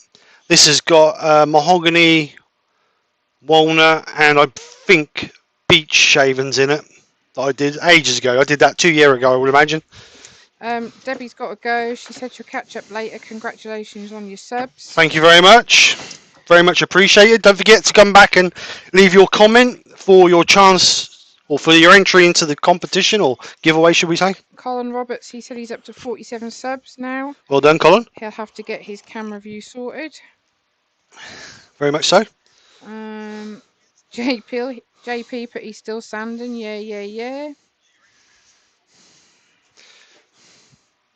This has got mahogany, walnut, and I think beech shavings in it that I did ages ago. I did that 2 years ago, I would imagine. Debbie's got to go. She said she'll catch up later. Congratulations on your subs. Thank you very much. Very much appreciated. Don't forget to come back and leave your comment for your chance or for your entry into the competition or giveaway, should we say. Colin Roberts, he said he's up to 47 subs now. Well done, Colin. He'll have to get his camera view sorted. Very much so. JP, but he's still sanding. Yeah.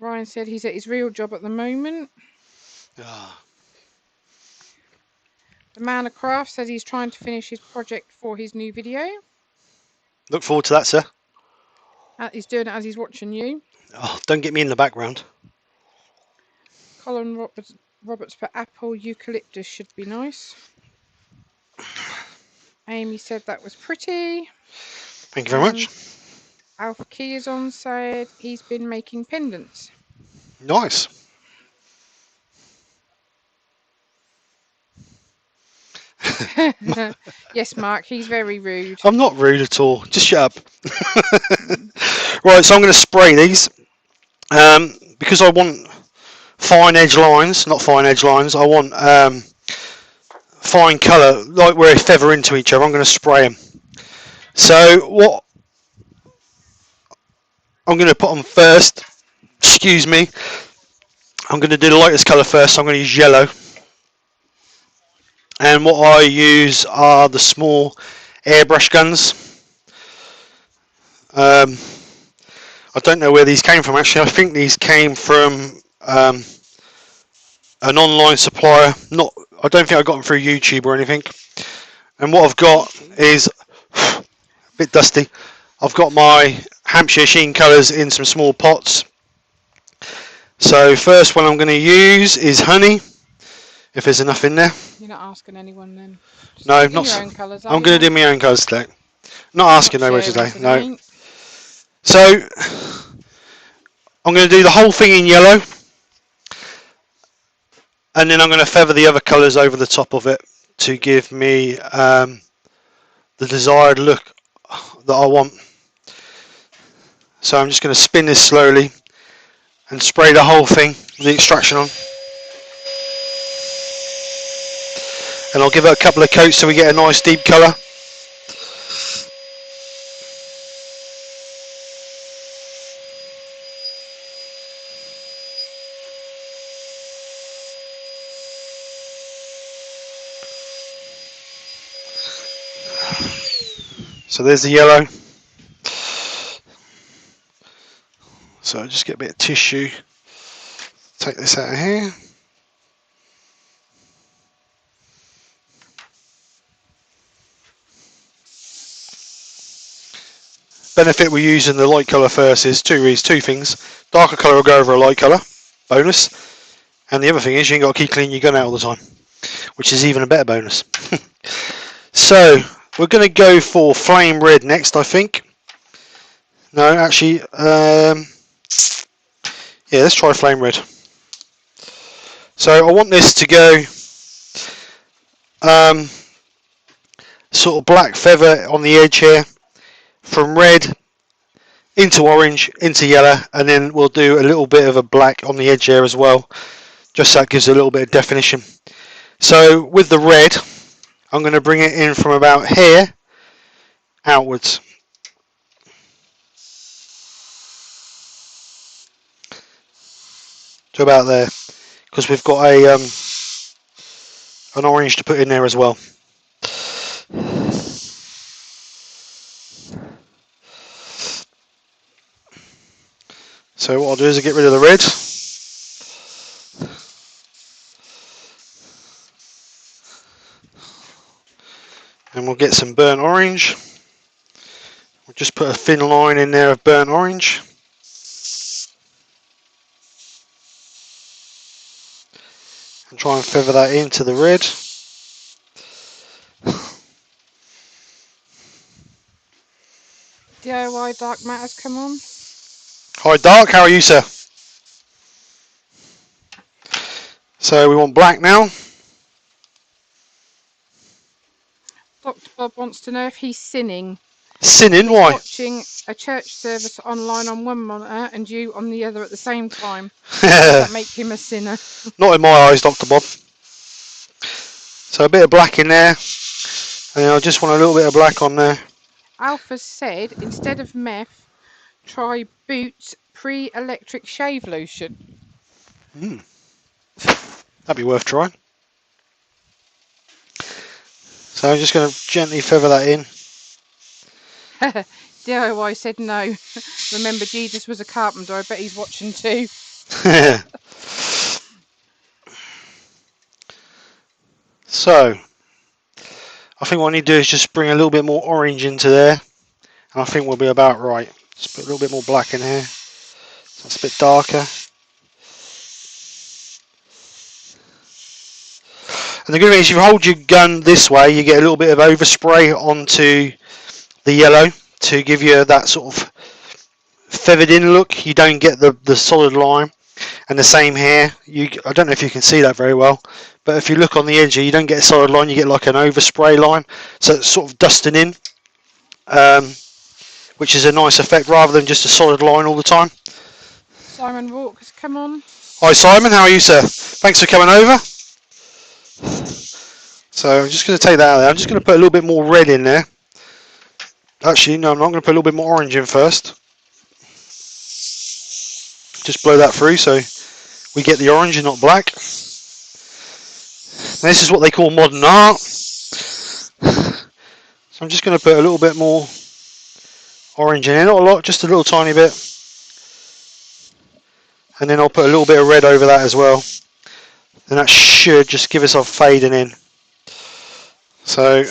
Ryan said he's at his real job at the moment. The man of Krafts says he's trying to finish his project for his new video. Look forward to that, sir. He's doing it as he's watching you. Oh, don't get me in the background. Colin Roberts for apple eucalyptus should be nice. Amy said that was pretty. Thank you very much. Alpha Kiazon said he's been making pendants. Nice. Yes, Mark, he's very rude. I'm not rude at all. Just shut up. Right, so I'm going to spray these because I want fine edge lines, not fine edge lines. I want fine colour, like where they feather into each other. I'm going to spray them. So what I'm going to put on first, excuse me, I'm going to do the lightest colour first. So I'm going to use yellow. And what I use are the small airbrush guns. I don't know where these came from actually. I think these came from an online supplier. I don't think I got them through YouTube or anything. And what I've got is a bit dusty. I've got my Hampshire Sheen colours in some small pots. So first one I'm going to use is honey, if there's enough in there. You're not asking anyone then? Just No, picking not. your own colours, I'm going to do my own colours today. Not asking nobody today. No. So I'm going to do the whole thing in yellow, and then I'm going to feather the other colours over the top of it to give me the desired look that I want. So I'm just going to spin this slowly and spray the whole thing with the extraction on. And I'll give it a couple of coats so we get a nice deep colour. So there's the yellow. So just get a bit of tissue. Take this out of here. Benefit we're using the light colour first is two things. Darker colour will go over a light colour, bonus. And the other thing is you ain't got to keep cleaning your gun out all the time, which is even a better bonus. So we're going to go for flame red next, I think. No, actually, yeah, let's try flame red. So I want this to go sort of black feather on the edge here, from red into orange into yellow, and then we'll do a little bit of a black on the edge here as well, just so that gives a little bit of definition. So with the red, I'm going to bring it in from about here outwards. To about there, because we've got an orange to put in there as well. So what I'll do is I'll get rid of the red. And we'll get some burnt orange. We'll just put a thin line in there of burnt orange. And try and feather that into the red. DIY Dark Matters, come on. Hi Dark, how are you, sir? So we want black now. Dr. Bob wants to know if he's sinning. Sinning? Why? Watching a church service online on one monitor and you on the other at the same time. Does that make him a sinner? Not in my eyes, Dr. Bob. So a bit of black in there. And I just want a little bit of black on there. Alpha said, instead of meth, try Boots pre-electric shave lotion. That'd be worth trying. So I'm just going to gently feather that in. DIY said no. Remember, Jesus was a carpenter. I bet he's watching too. So I think what I need to do is just bring a little bit more orange into there, and I think we'll be about right. Just put a little bit more black in here, so it's a bit darker. And the good thing is, if you hold your gun this way, you get a little bit of overspray onto the yellow to give you that sort of feathered in look. You don't get the solid line. And the same here. I don't know if you can see that very well, but if you look on the edge here, you don't get a solid line. You get like an overspray line, so it's sort of dusting in, which is a nice effect rather than just a solid line all the time. Simon Rourke has come on. Hi Simon, how are you, sir? Thanks for coming over. So I'm just going to take that out there. I'm just going to put a little bit more red in there. Actually, no, I'm not going to put a little bit more orange in first. Just blow that through so we get the orange and not black. And this is what they call modern art. So I'm just going to put a little bit more orange in here. Not a lot, just a little tiny bit. And then I'll put a little bit of red over that as well. And that should just give us our fading in. So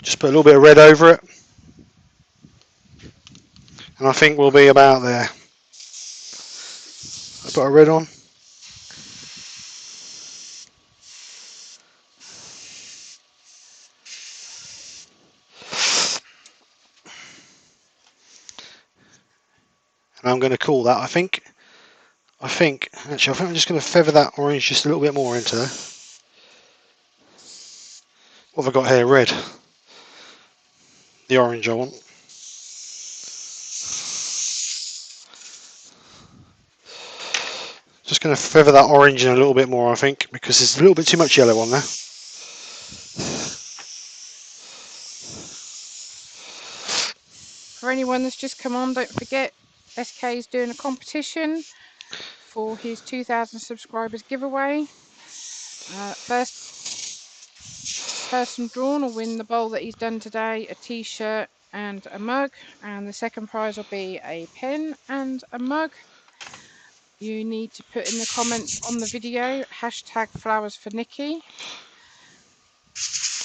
just put a little bit of red over it. And I think we'll be about there. I put a red on. And I'm going to call that, I think I'm just going to feather that orange just a little bit more into there. What have I got here? Red. The orange I want. Just going to feather that orange in a little bit more, I think, because there's a little bit too much yellow on there. For anyone that's just come on, don't forget SK is doing a competition for his 2,000 subscribers giveaway. First person drawn will win the bowl that he's done today, a t-shirt and a mug, and the second prize will be a pen and a mug. You need to put in the comments on the video #flowers4Nikki.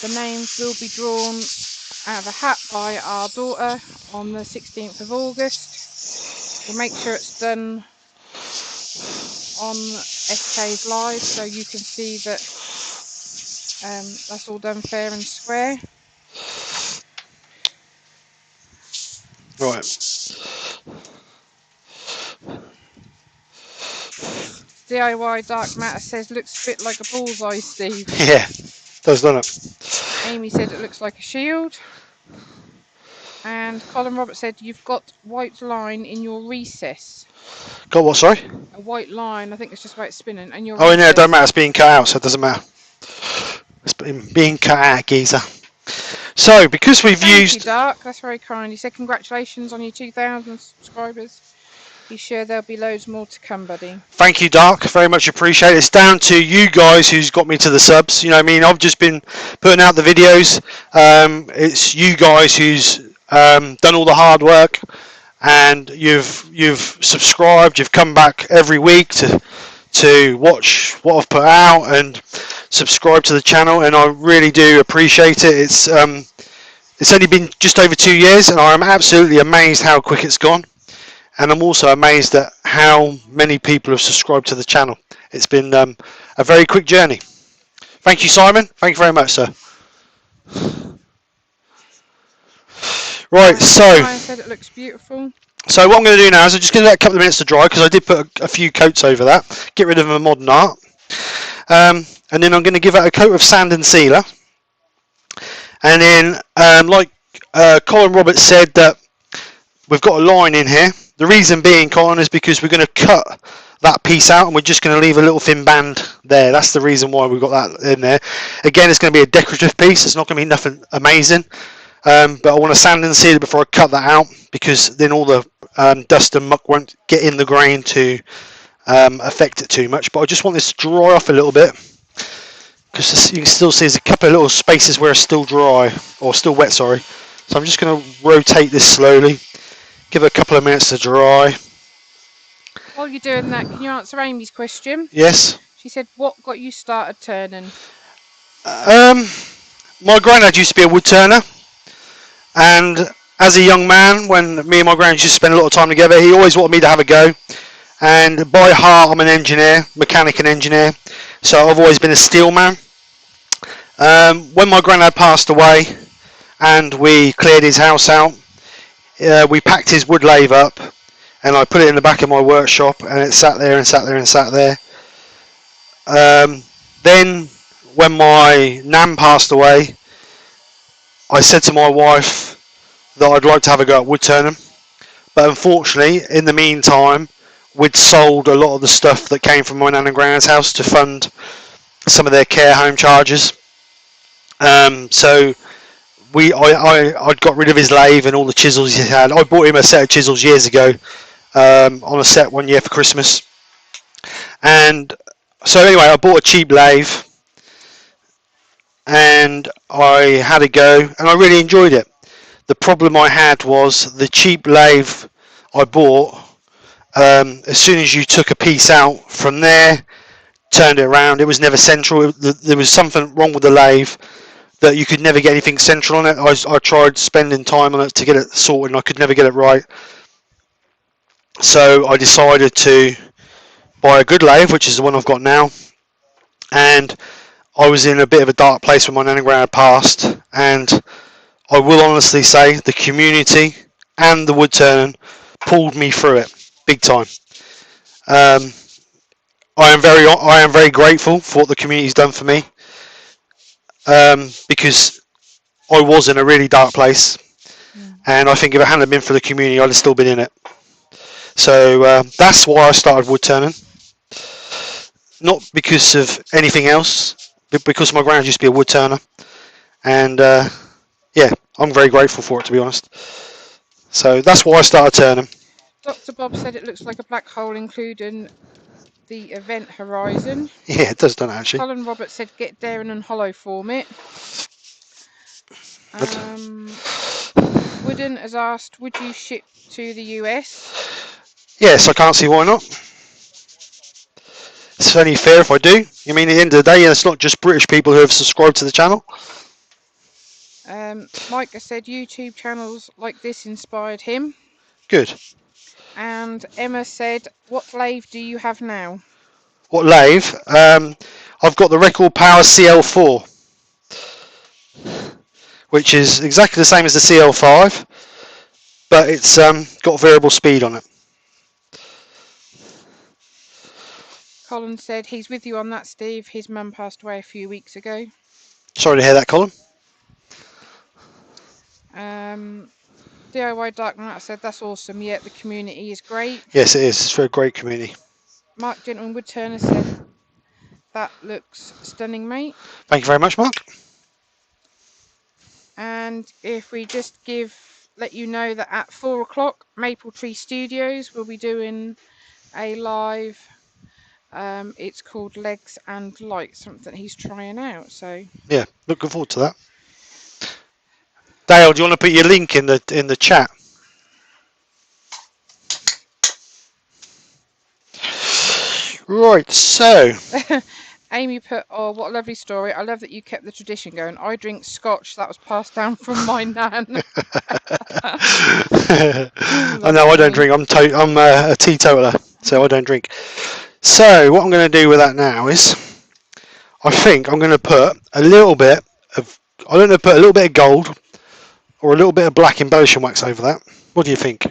The names will be drawn out of a hat by our daughter on the 16th of August. We'll make sure it's done on SK's live so you can see that that's all done fair and square. Right. DIY Dark Matter says looks a bit like a bullseye, Steve. Yeah, does, doesn't it? Amy said it looks like a shield. And Colin Roberts said you've got white line in your recess. Got what, sorry? A white line, I think it's just about spinning. And your Oh, no, it don't matter. It's being cut out, so it doesn't matter. It's being cut out, geezer. So, because we've used... Thank you, Dark. That's very kind. He said congratulations on your 2,000 subscribers. He's sure there'll be loads more to come, buddy. Thank you, Dark. Very much appreciate it. It's down to you guys who's got me to the subs. You know what I mean? I've just been putting out the videos. It's you guys who's done all the hard work, and you've subscribed. You've come back every week to watch what I've put out and subscribe to the channel, and I really do appreciate it. It's only been just over 2 years, and I'm absolutely amazed how quick it's gone. And I'm also amazed at how many people have subscribed to the channel. It's been a very quick journey. Thank you, Simon. Thank you very much, sir. Right, so Ryan said it looks beautiful. So what I'm going to do now is I'm just going to let a couple of minutes to dry, because I did put a few coats over that. Get rid of the modern art. And then I'm going to give it a coat of sand and sealer. And then, like Colin Roberts said, that we've got a line in here. The reason being, Colin, is because we're going to cut that piece out and we're just going to leave a little thin band there. That's the reason why we've got that in there. Again, it's going to be a decorative piece. It's not going to be nothing amazing. But I want to sand and seal it before I cut that out, because then all the dust and muck won't get in the grain to affect it too much. But I just want this to dry off a little bit, because you can still see there's a couple of little spaces where it's still dry, or still wet, sorry. So I'm just going to rotate this slowly, give it a couple of minutes to dry. While you're doing that, can you answer Amy's question? Yes. She said, what got you started turning? My granddad used to be a wood turner, and as a young man, when me and my granddad used to spend a lot of time together, he always wanted me to have a go. And by heart, I'm an engineer, mechanic and engineer, so I've always been a steel man. When my granddad passed away, and we cleared his house out. We packed his wood lathe up, and I put it in the back of my workshop, and it sat there and sat there and sat there. Then, when my nan passed away, I said to my wife that I'd like to have a go at wood turning, but unfortunately, in the meantime, we'd sold a lot of the stuff that came from my nan and gran's house to fund some of their care home charges. So I'd got rid of his lathe and all the chisels he had. I bought him a set of chisels years ago, on a set one year for Christmas. And so anyway, I bought a cheap lathe and I had a go and I really enjoyed it. The problem I had was the cheap lathe I bought, as soon as you took a piece out from there, turned it around, it was never central. There was something wrong with the lathe that you could never get anything central on it. I tried spending time on it to get it sorted and I could never get it right. So I decided to buy a good lathe, which is the one I've got now. And I was in a bit of a dark place when my nan and gran had passed. And I will honestly say the community and the wood turning pulled me through it big time. I am very grateful for what the community's done for me, because I was in a really dark place, and I think if it hadn't been for the community, I'd have still been in it. So that's why I started wood turning, not because of anything else, but because my gran used to be a wood turner, and yeah, I'm very grateful for it, to be honest. So that's why I started turning. Dr. Bob said it looks like a black hole, including the event horizon. Yeah, it does, don't it, actually? Colin Roberts said get daring and hollow form it. Wooden has asked, would you ship to the US? Yes, I can't see why not. It's only fair if I do. I mean, at the end of the day, it's not just British people who have subscribed to the channel. Micah said YouTube channels like this inspired him. Good. And Emma said, what lathe do you have now? What lathe? I've got the Record Power CL4, which is exactly the same as the CL5, but it's got variable speed on it. Colin said he's with you on that, Steve. His mum passed away a few weeks ago. Sorry to hear that, Colin. DIY Dark Knight said that's awesome. Yeah, the community is great. Yes, it is. It's a great community. Mark Gentleman Wood Turner said that looks stunning, mate. Thank you very much, Mark. And if we just let you know that at 4 o'clock, Maple Tree Studios will be doing a live. It's called Legs and Light, something he's trying out. So yeah, looking forward to that. Dale, do you want to put your link in the chat? Right, so Amy put, oh, what a lovely story. I love that you kept the tradition going. I drink scotch that was passed down from my nan. I know I don't drink. I'm a teetotaler, so I don't drink. So what I'm going to do with that now is, I think I'm going to put a little bit of, I don't know, put a little bit of gold or a little bit of black embellishing wax over that. What do you think?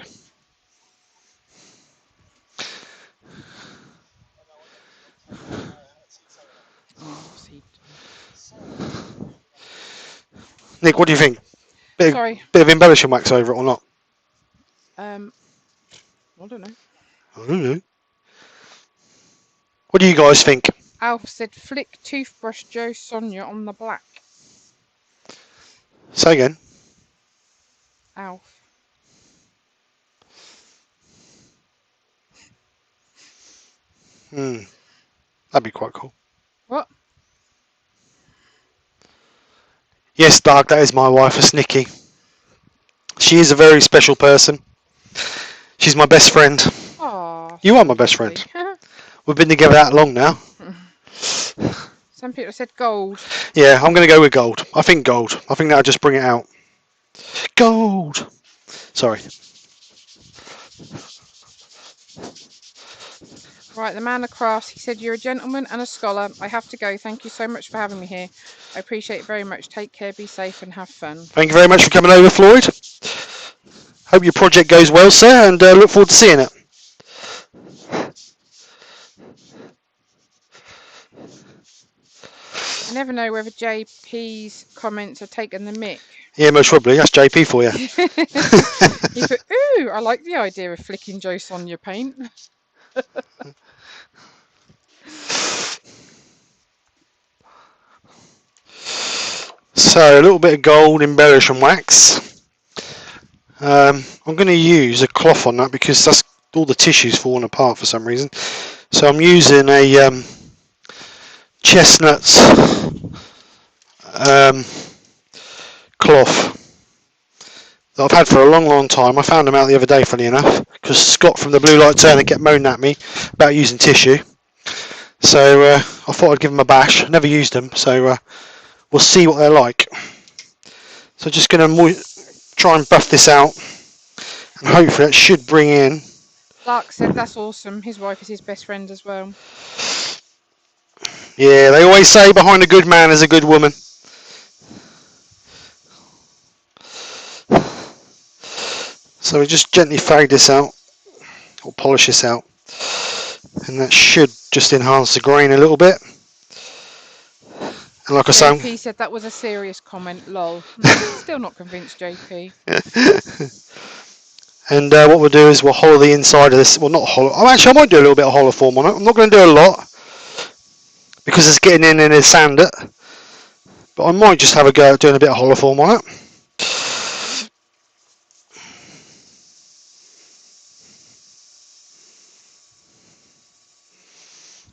Nick, what do you think? Bit of embellishing wax over it or not? I don't know. I don't know. What do you guys think? Alf said, flick toothbrush Joe Sonia on the black. Say again. Alf. That'd be quite cool. What? Yes, Doug, that is my wife, it's Nikki. She is a very special person. She's my best friend. Aww, you are my best friend. We've been together that long now. Some people said gold. Yeah, I'm going to go with gold. I think gold. I think that'll just bring it out. Gold. Sorry. Right, the man of Krafts, he said, "You're a gentleman and a scholar. I have to go. Thank you so much for having me here. I appreciate it very much. Take care, be safe, and have fun." Thank you very much for coming over, Floyd. Hope your project goes well, sir, and look forward to seeing it. I never know whether JP's comments are taking the mick. Yeah, most probably. That's JP for you. He put, "Ooh, I like the idea of flicking Joe Sonia paint." So, a little bit of gold embellishment wax. I'm going to use a cloth on that because that's all the tissue's falling apart for some reason. So I'm using a chestnuts cloth that I've had for a long time. I found them out the other day, funny enough, because Scott from the Blue Light Turner kept moaning at me about using tissue. So I thought I'd give them a bash. I never used them, so we'll see what they're like. So just going to try and buff this out, and hopefully it should bring in. Lark said, "That's awesome. His wife is his best friend as well." Yeah, they always say behind a good man is a good woman. So we just gently fade this out, or polish this out, and that should just enhance the grain a little bit. And like I say, JP said that was a serious comment. Lol. Still not convinced, JP. and what we'll do is we'll hollow the inside of this. Well, not hollow. Oh, actually, I might do a little bit of hollow form on it. I'm not going to do a lot because it's getting in and it's sand it. But I might just have a go at doing a bit of hollow form on it.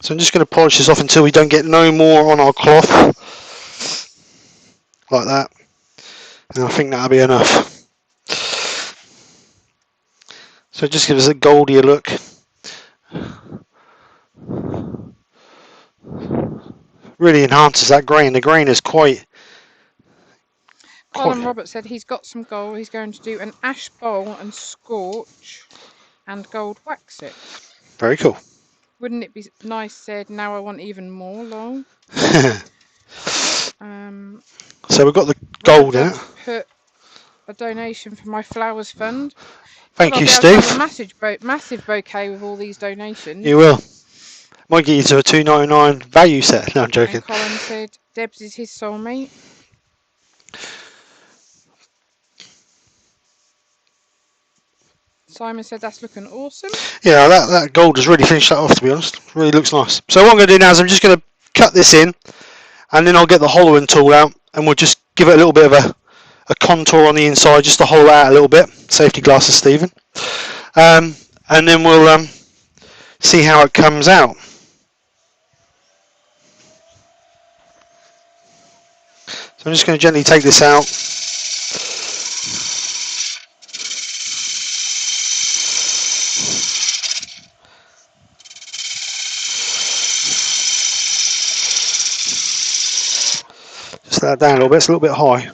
So I'm just going to polish this off until we don't get no more on our cloth. Like that. And I think that'll be enough. So it just gives us a goldier look. Really enhances that grain. The grain is quite... Colin Roberts said he's got some gold. He's going to do an ash bowl and scorch and gold wax it. Very cool. Wouldn't it be nice, said, now I want even more, lol. So we've got the gold in it. Put a donation for my flowers fund. Thank you, I'll Steve. have a massive bouquet with all these donations. You will. Might get you to a $2.99 value set. No, I'm joking. And Colin said Debs is his soulmate. Simon said that's looking awesome. Yeah, that gold has really finished that off, to be honest. Really looks nice. So what I'm going to do now is I'm just going to cut this in, and then I'll get the hollowing tool out, and we'll just give it a little bit of a contour on the inside, just to hollow out a little bit. Safety glasses, Stephen. And then we'll see how it comes out. So I'm just going to gently take this out. Just let that down a little bit, it's a little bit high.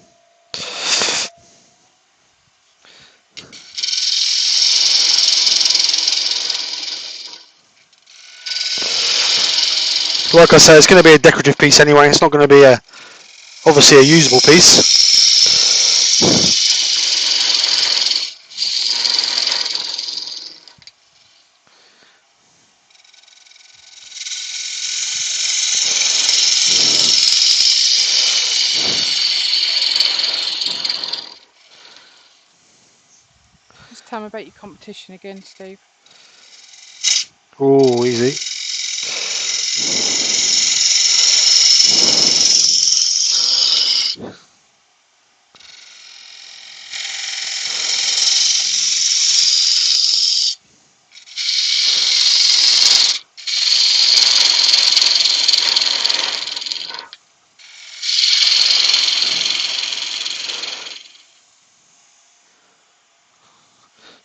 Like I say, it's going to be a decorative piece anyway, it's not going to be obviously a usable piece. Just tell me about your competition again, Steve. Oh, easy.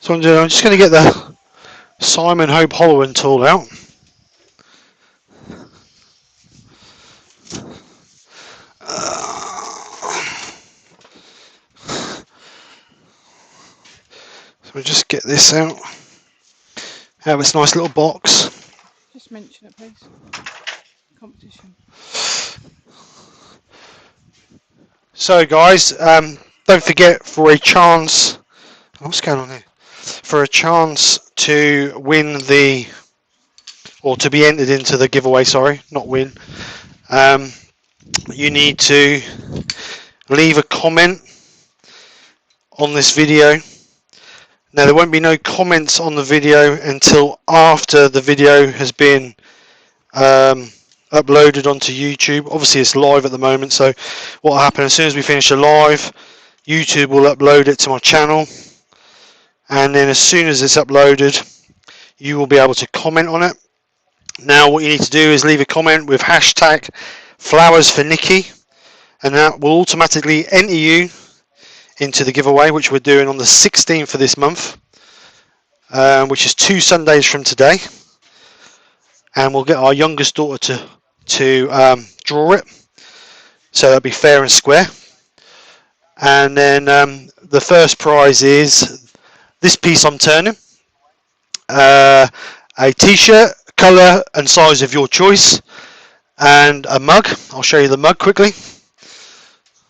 So I'm just going to get the Simon Hope hollowing tool out. So we'll just get this out. Have this nice little box. mention it, please? Competition. So guys, don't forget for a chance. What's going on here? For a chance to win the, or to be entered into the giveaway. Sorry, not win. You need to leave a comment on this video. Now there won't be no comments on the video until after the video has been uploaded onto YouTube. Obviously it's live at the moment, so what will happen as soon as we finish the live, YouTube will upload it to my channel, and then as soon as it's uploaded you will be able to comment on it. Now what you need to do is leave a comment with hashtag flowers for Nikki, and that will automatically enter you into the giveaway, which we're doing on the 16th of this month, which is 2 Sundays from today, and we'll get our youngest daughter to draw it, so that'll be fair and square. And then the first prize is this piece I'm turning, a t-shirt, colour and size of your choice, and a mug. I'll show you the mug quickly.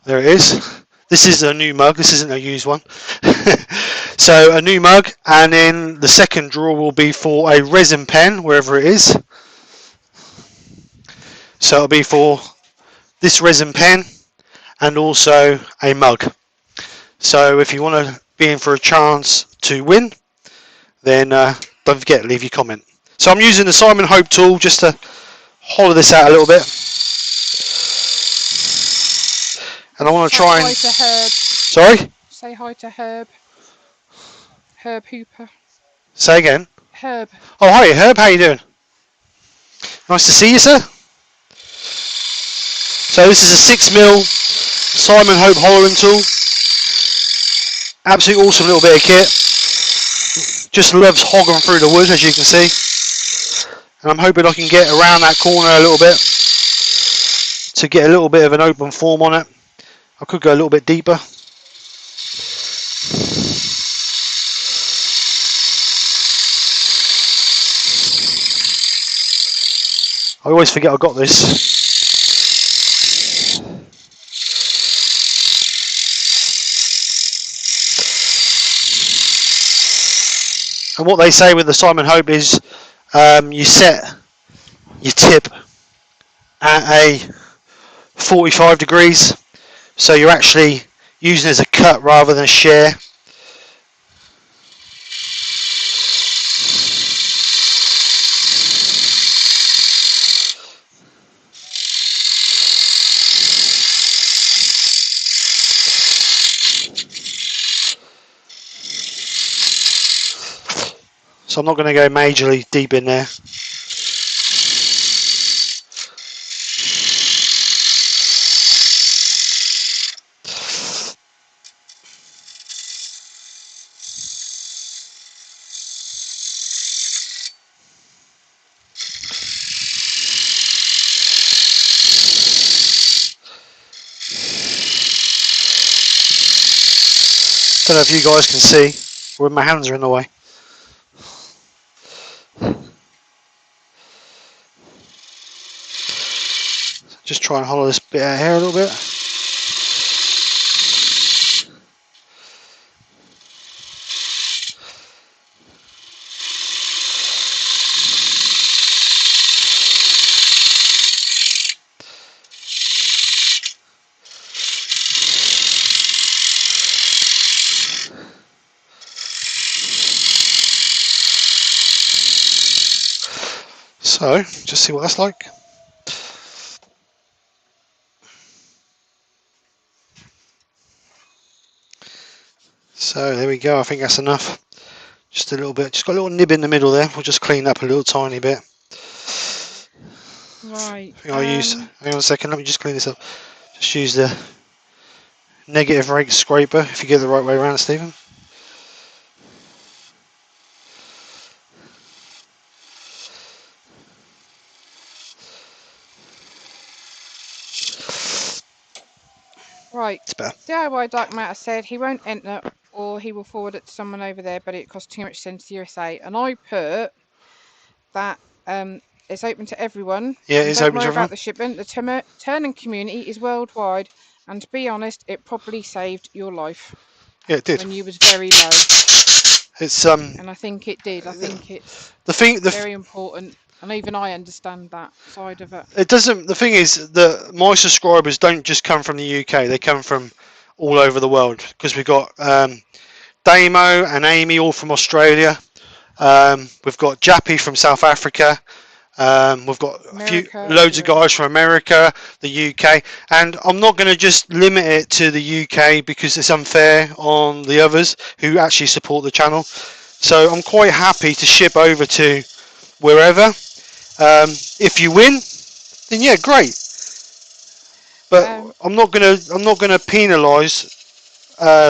There it is. This is a new mug, this isn't a used one. So a new mug, and then the second draw will be for a resin pen, wherever it is. So it'll be for this resin pen and also a mug. So if you want to be in for a chance to win, then don't forget to leave your comment. So I'm using the Simon Hope tool just to hollow this out a little bit. And I want to try and... Say hi to Herb. Sorry? Say hi to Herb. Herb Hooper. Say again? Herb. Oh, hi Herb, how you doing? Nice to see you, sir. So this is a 6mm Simon Hope hollowing tool. Absolutely awesome little bit of kit. Just loves hogging through the wood, as you can see. And I'm hoping I can get around that corner a little bit to get a little bit of an open form on it. I could go a little bit deeper. I always forget I got this. And what they say with the Simon Hope is you set your tip at a 45 degrees, so you're actually using it as a cut rather than a share. So I'm not going to go majorly deep in there. Don't know if you guys can see, or my hands are in the way. Just try and hollow this bit out here a little bit. So, just see what that's like. So there we go, I think that's enough. Just a little bit, just got a little nib in the middle there. We'll just clean up a little tiny bit. Right. I think I'll use, hang on a second, let me just clean this up. Just use the negative rake scraper if you get it the right way around, Stephen. Right. It's better. DIY Dark Matter said he won't enter or he will forward it to someone over there, but it costs too much to send to the USA. And I put that It's open to everyone. Yeah, it And is don't open to worry everyone. about the shipment. The turning community is worldwide. And to be honest, it probably saved your life Yeah, it did. when you was very low. It's And I think it did. I think it's the thing. very important. And even I understand that side of it. It doesn't. The thing is that my subscribers don't just come from the UK. They come from all over the world because we've got Damo and Amy all from Australia. We've got Jappy from South Africa. We've got America, loads of everywhere. guys from America, the UK, and I'm not going to just limit it to the UK because it's unfair on the others who actually support the channel. So I'm quite happy to ship over to wherever. If you win, then yeah, great. But I'm not gonna penalise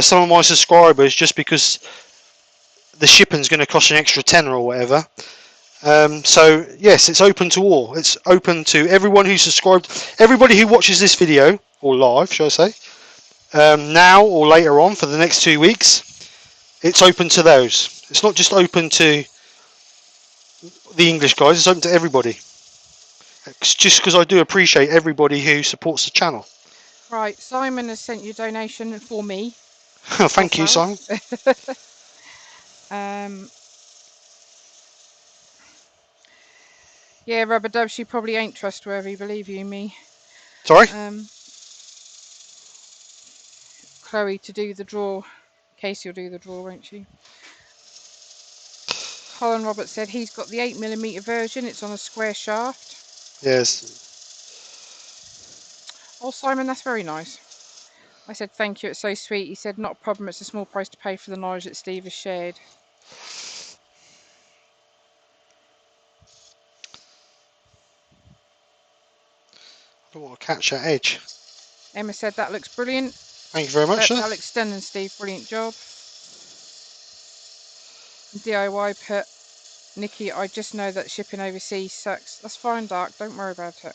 some of my subscribers just because the shipping's going to cost an extra tenner or whatever. So yes, it's open to all. It's open to everyone who's subscribed, everybody who watches this video or live, shall I say, now or later on for the next 2 weeks. It's open to those. It's not just open to the English guys. It's open to everybody. It's just because I do appreciate everybody who supports the channel. Right, Simon has sent you a donation for me. Thank you, Simon. Yeah, Rubber Dub, she probably ain't trustworthy, believe you me. Sorry. Chloe to do the draw. Casey will do the draw, won't she? Colin Roberts said he's got the 8mm version. It's on a square shaft. Yes. Oh, Simon, that's very nice. I said, thank you, it's so sweet. He said, not a problem, it's a small price to pay for the knowledge that Steve has shared. I want to catch that edge. Emma said, that looks brilliant. Thank you very much, sir. That looks stunning, Steve. Brilliant job. DIY put, Nikki, I just know that shipping overseas sucks. That's fine, Dark. Don't worry about it.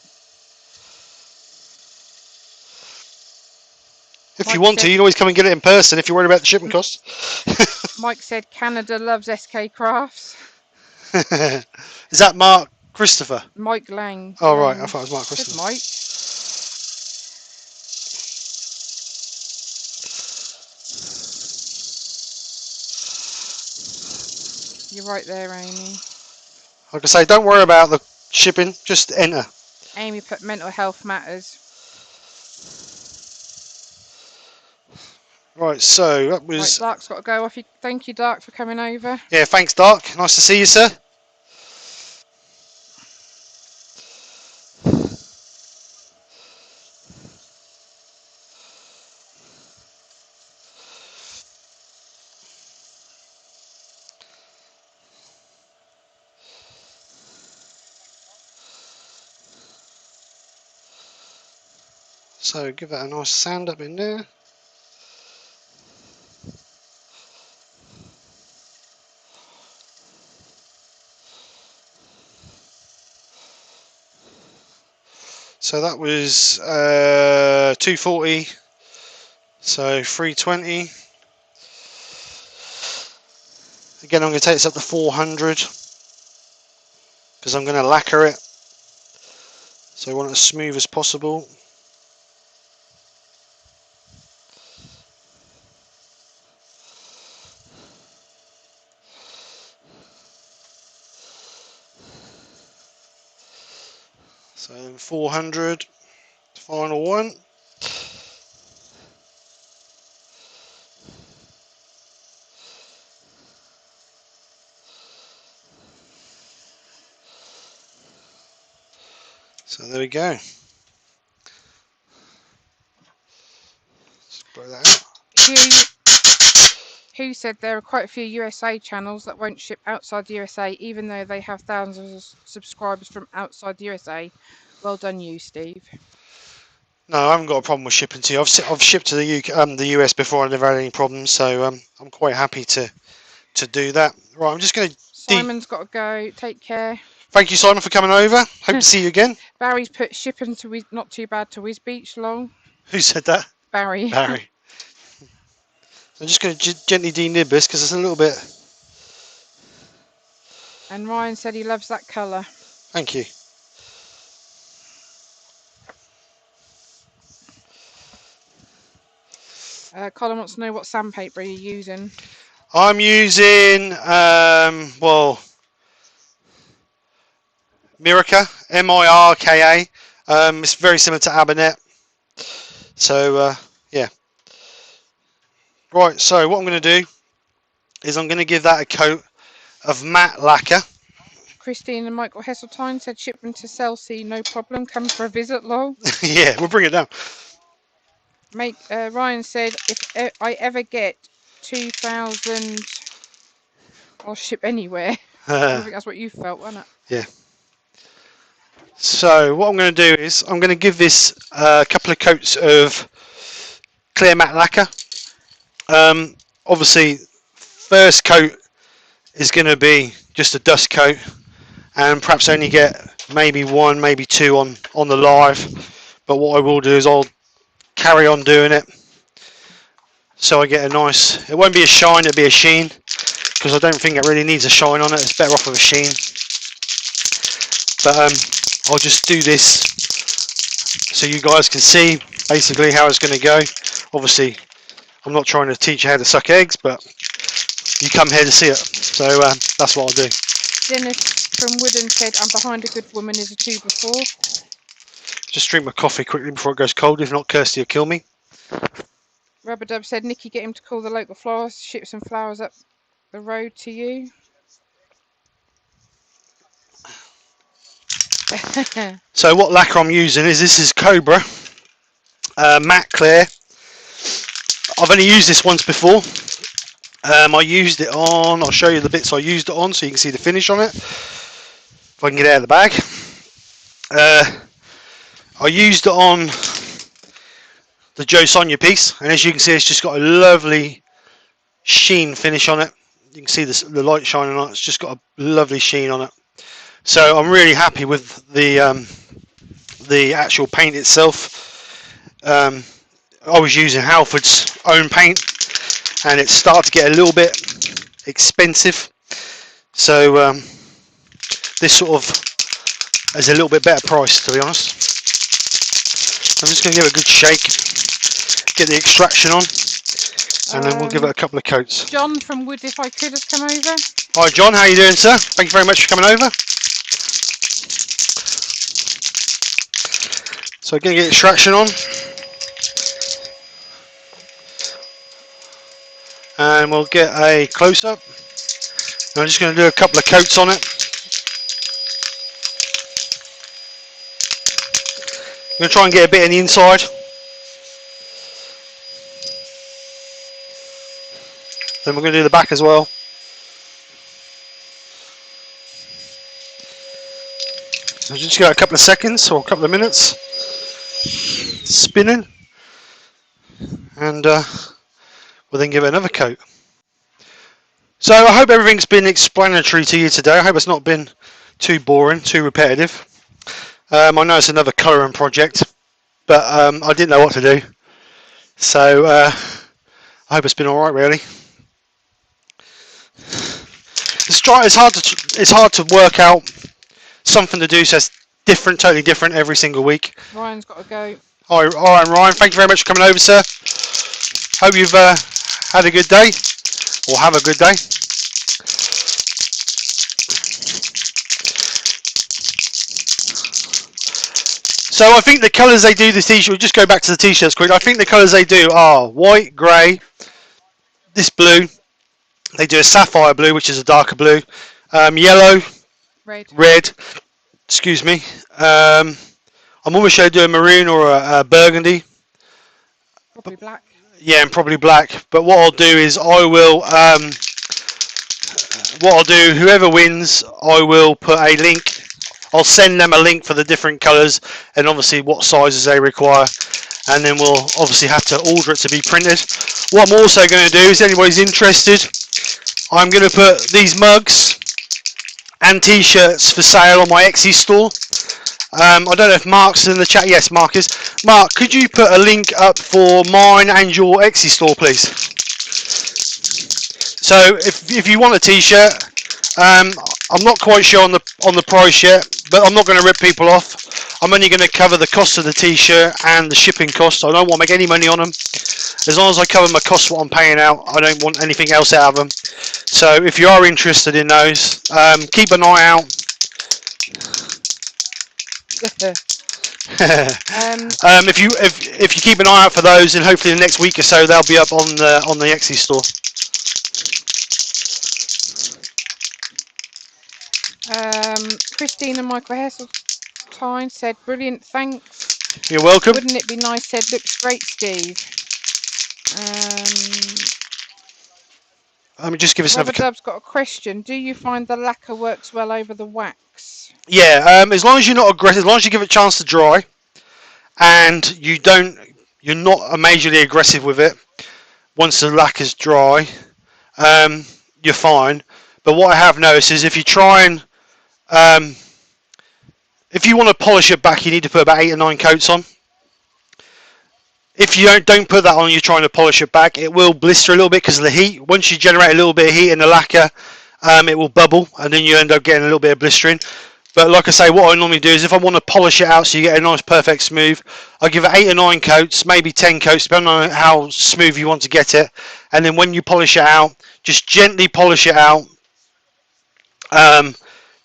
If Mike you want to, you can always come and get it in person if you're worried about the shipping costs. Mike said Canada loves SK Krafts. Is that Mark Christopher? Mike Lang. Oh, right. I thought it was Mark Said Christopher. Mike. You're right there, Amy. Like I say, don't worry about the shipping. Just enter. Amy put mental health matters. Right, so that was... Right, Dark's got to go off. Thank you, Dark, for coming over. Yeah, thanks, Dark. Nice to see you, sir. So give that a nice sand up in there. So that was 240. So 320. Again, I'm going to take this up to 400 because I'm going to lacquer it. So I want it as smooth as possible. So then 400, final one. So there we go. Let's blow that out. Who said there are quite a few USA channels that won't ship outside the USA, even though they have thousands of subscribers from outside the USA. Well done, you, Steve. No, I haven't got a problem with shipping to you. I've shipped to the UK, the US before. I never had any problems, so I'm quite happy to do that. Right, I'm just going to. Simon's got to go. Take care. Thank you, Simon, for coming over. Hope to see you again. Barry's put shipping to not too bad to Wiz Beach long. Who said that? Barry. Barry. I'm just going to gently denib this because it's a little bit. And Ryan said he loves that colour. Thank you. Colin wants to know what sandpaper you're using. I'm using, well, Mirka, Mirka. It's very similar to Abernet. So, yeah. Right, so what I'm going to do is I'm going to give that a coat of matte lacquer. Christine and Michael Hesseltine said shipment to Chelsea, no problem. Come for a visit, lol. Yeah, we'll bring it down. Ryan said, if I ever get 2,000, I'll ship anywhere. I think that's what you felt, wasn't it? Yeah. So what I'm going to do is I'm going to give this a couple of coats of clear matte lacquer. Obviously, first coat is going to be just a dust coat, and perhaps only get maybe one, maybe two on the live. But what I will do is I'll carry on doing it, so I get a nice. It won't be a shine; it'll be a sheen, because I don't think it really needs a shine on it. It's better off with a sheen. But I'll just do this so you guys can see basically how it's going to go. Obviously, I'm not trying to teach you how to suck eggs, but you come here to see it. So that's what I'll do. Dennis from Wooden said, I'm behind a good woman is a 2 before. Just drink my coffee quickly before it goes cold. If not, Kirsty will kill me. Rubber Dub said, Nikki, get him to call the local florist, ship some flowers up the road to you. So what lacquer I'm using is this is Cobra matte clear. I've only used this once before. I used it on, I'll show you the bits I used it on so you can see the finish on it. If I can get it out of the bag. I used it on the Joe Sonia piece, and as you can see, it's just got a lovely sheen finish on it. You can see the light shining on it. It's just got a lovely sheen on it. So I'm really happy with the actual paint itself. I was using Halford's own paint, and it started to get a little bit expensive. So this sort of is a little bit better price, to be honest. I'm just going to give it a good shake, get the extraction on, and then we'll give it a couple of coats. John from Wood, if I could, has come over. Hi John, how are you doing, sir? Thank you very much for coming over. So I'm going to get extraction on, and we'll get a close-up. I'm just going to do a couple of coats on it. I'm going to try and get a bit in the inside. Then we're going to do the back as well. So just got a couple of seconds or a couple of minutes spinning, and we'll then give it another coat. So I hope everything's been explanatory to you today. I hope it's not been too boring, too repetitive. I know it's another colouring project, but I didn't know what to do. So I hope it's been alright, really. It's hard to work out something to do, so it's different, totally different every single week. Ryan's got to go. All right, Ryan, thank you very much for coming over, sir. Hope you've had a good day, or have a good day. So I think the colours they do this t-shirt, we'll just go back to the t-shirts quick. I think the colours they do are white, grey, this blue. They do a sapphire blue, which is a darker blue, yellow, red. Excuse me. I'm almost sure do a maroon or a burgundy. Probably black. Yeah, and probably black. But what I'll do is whoever wins, I will put a link. I'll send them a link for the different colours and obviously what sizes they require. And then we'll obviously have to order it to be printed. What I'm also going to do is, anybody's interested, I'm going to put these mugs and t-shirts for sale on my Etsy store. I don't know if Mark's in the chat. Yes, Mark is. Mark, could you put a link up for mine and your Etsy store, please? So if you want a t-shirt, I'm not quite sure on the price yet, but I'm not going to rip people off. I'm only going to cover the cost of the t-shirt and the shipping cost. I don't want to make any money on them. As long as I cover my costs, what I'm paying out, I don't want anything else out of them. So if you are interested in those, keep an eye out. If you keep an eye out for those, and hopefully the next week or so they'll be up on the Etsy store. Christina Michael Heseltine said, "Brilliant, thanks." You're welcome. Wouldn't it be nice? Said, "Looks great, Steve." Let me just give us another. Dub's got a question. Do you find the lacquer works well over the wax? Yeah, as long as you're not aggressive, as long as you give it a chance to dry, and you're not majorly aggressive with it. Once the lacquer's dry, you're fine. But what I have noticed is if you try and if you want to polish it back, you need to put about 8 or 9 coats on. If you don't put that on, you're trying to polish it back, it will blister a little bit because of the heat. Once you generate a little bit of heat in the lacquer, it will bubble, and then you end up getting a little bit of blistering. But like I say, what I normally do is if I want to polish it out so you get a nice perfect smooth, I give it 8 or 9 coats, maybe 10 coats, depending on how smooth you want to get it. And then when you polish it out, just gently polish it out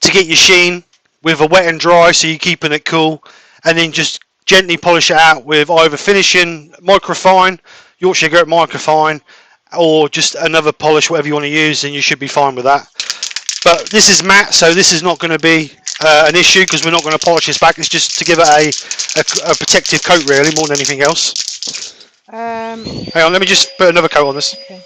to get your sheen with a wet and dry, so you're keeping it cool. And then just gently polish it out with either finishing microfine, Yorkshire Goat microfine, or just another polish, whatever you want to use, and you should be fine with that. But this is matte, so this is not going to be an issue because we're not going to polish this back. It's just to give it a protective coat, really, more than anything else. Hang on, let me just put another coat on this. Okay.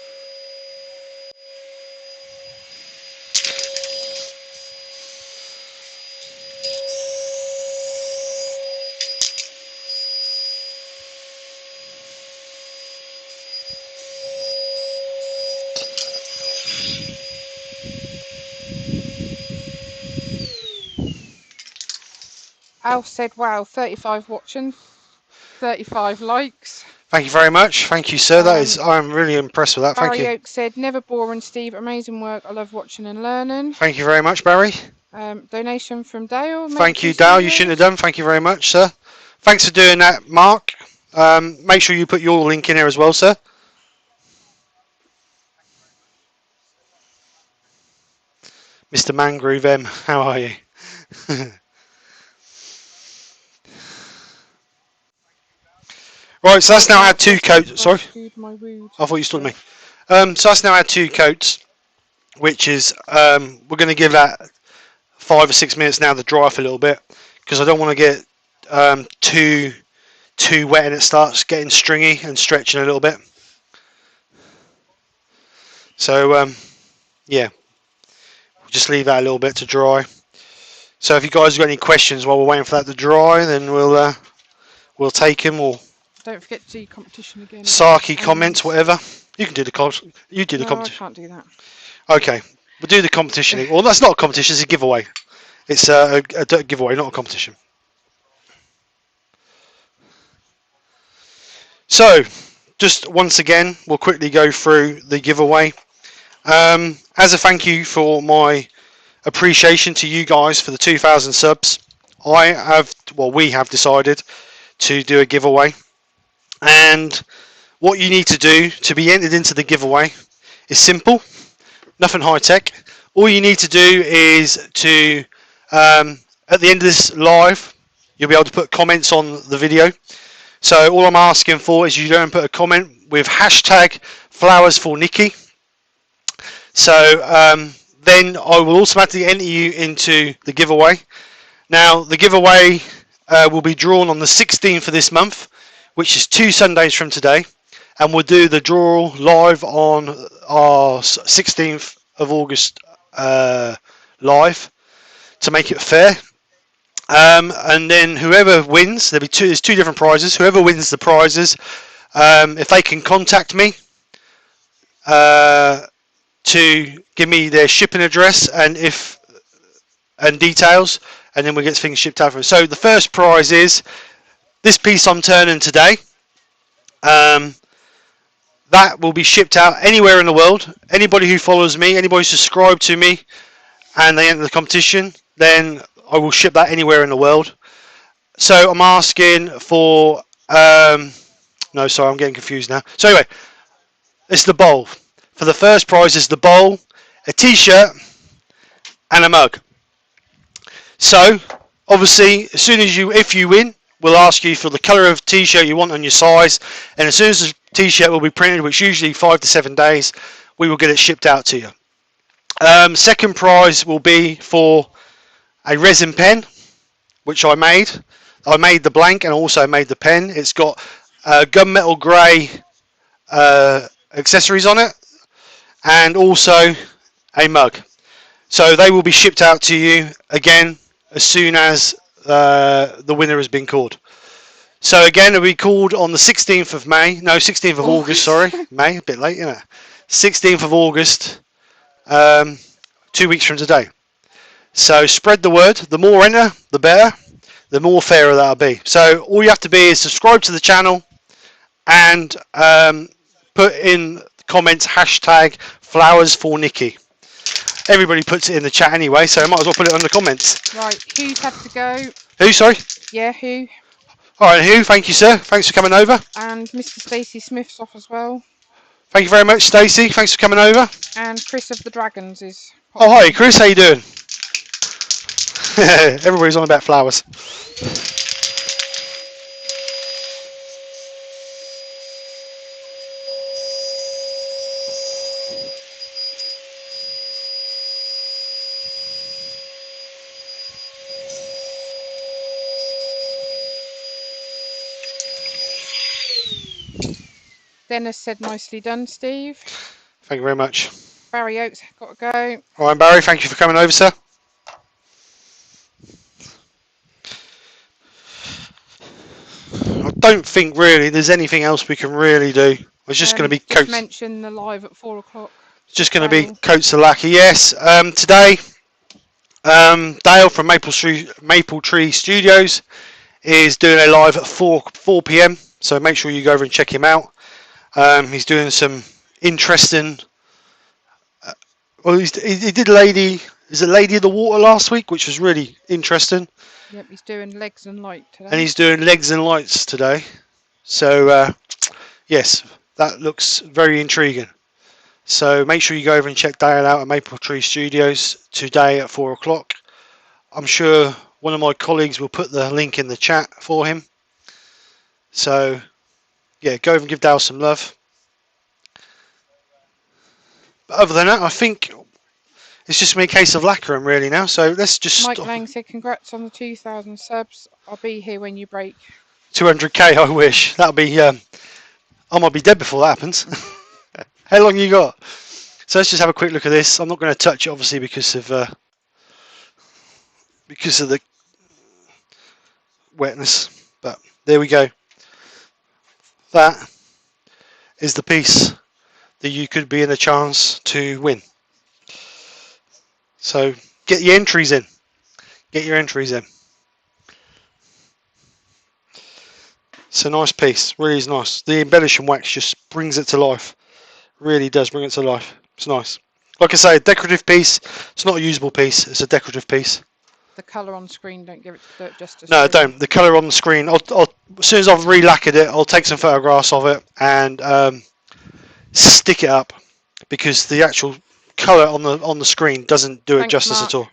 Alf said, "Wow, 35 watching, 35 likes." Thank you very much. Thank you, sir. I'm really impressed with that. Thank you. Barry Oak said, "Never boring, Steve. Amazing work. I love watching and learning." Thank you very much, Barry. Donation from Dale. Thank you, Dale. You shouldn't have done. Thank you very much, sir. Thanks for doing that, Mark. Make sure you put your link in here as well, sir. Mr. Mangrove M, how are you? Right, so that's now had 2 coats. Sorry? I thought you stood me. So that's now had 2 coats, which is, we're going to give that 5 or 6 minutes now to dry off a little bit, because I don't want to get too wet and it starts getting stringy and stretching a little bit. So, yeah, we'll just leave that a little bit to dry. So if you guys have got any questions while we're waiting for that to dry, then we'll take them, or don't forget to do competition again. Saki comments, whatever. You can do the competition. I can't do that. Okay, we'll do the competition. Well, that's not a competition, it's a giveaway. It's a giveaway, not a competition. So, just once again, we'll quickly go through the giveaway. As a thank you for my appreciation to you guys for the 2,000 subs, we have decided to do a giveaway. And what you need to do to be entered into the giveaway is simple, nothing high tech. All you need to do is to, at the end of this live, you'll be able to put comments on the video. So all I'm asking for is you go and put a comment with hashtag flowers for Nikki. So then I will automatically enter you into the giveaway. Now the giveaway will be drawn on the 16th of this month, which is 2 Sundays from today, and we'll do the draw live on our 16th of August live to make it fair. And then whoever wins, there's 2 different prizes. Whoever wins the prizes, if they can contact me to give me their shipping address and details, and then we'll get things shipped out for them. So the first prize is this piece I'm turning today. That will be shipped out anywhere in the world. Anybody who follows me, anybody who subscribed to me, and they enter the competition, then I will ship that anywhere in the world. So I'm asking for no, sorry, I'm getting confused now. So anyway, it's the bowl. For the first prize is the bowl, a t-shirt, and a mug. So obviously, as soon as if you win, we'll ask you for the colour of t-shirt you want and your size, and as soon as the t-shirt will be printed, which usually 5 to 7 days, we will get it shipped out to you. Second prize will be for a resin pen, which I made. I made the blank and also made the pen. It's got gunmetal grey accessories on it, and also a mug. So they will be shipped out to you again as soon as the winner has been called. So again, it'll be called on the 16th of May. No, 16th of August, sorry. May, a bit late, isn't it? 16th of August, 2 weeks from today. So spread the word. The more enter, the better. The more fairer that'll be. So all you have to be is subscribe to the channel and put in the comments hashtag flowers for Nikki. Everybody puts it in the chat anyway, so I might as well put it on the comments. Right, Hugh's had to go. Who, sorry? Yeah, Hugh. Alright, Hugh, thank you, sir. Thanks for coming over. And Mr. Stacey Smith's off as well. Thank you very much, Stacey. Thanks for coming over. And Chris of the Dragons is... Oh, hi, Chris. How you doing? Everybody's on about flowers. Dennis said nicely done, Steve. Thank you very much. Barry Oates got to go. All right, Barry, thank you for coming over, sir. I don't think really there's anything else we can really do. It's just going to be just mention the live at 4 o'clock. It's just going to be coats of lacquer. Yes. Today, Dale from Maple Tree Studios is doing a live at 4 p.m. So make sure you go over and check him out. He's doing some interesting. Well, he did Lady of the Water last week, which was really interesting. Yep, he's doing legs and light today. And he's doing legs and lights today. So yes, that looks very intriguing. So make sure you go over and check Dale out at Maple Tree Studios today at 4 o'clock. I'm sure one of my colleagues will put the link in the chat for him. So yeah, go over and give Dale some love. But other than that, I think it's just a case of lacquering really now. So let's just Mike Lang said, congrats on the 2,000 subs. I'll be here when you break. 200k, I wish. That'll be, I might be dead before that happens. How long you got? So let's just have a quick look at this. I'm not going to touch it, obviously, because of the wetness. But there we go. That is the piece that you could be in a chance to win. So get your entries in. Get your entries in. It's a nice piece. Really is nice. The embellishing wax just brings it to life. Really does bring it to life. It's nice. Like I say, a decorative piece. It's not a usable piece. It's a decorative piece. The colour on screen, don't give it justice. No, don't. The colour on the screen. As soon as I've re-lacquered it, I'll take some photographs of it and stick it up, because the actual colour on the screen doesn't do it justice at all.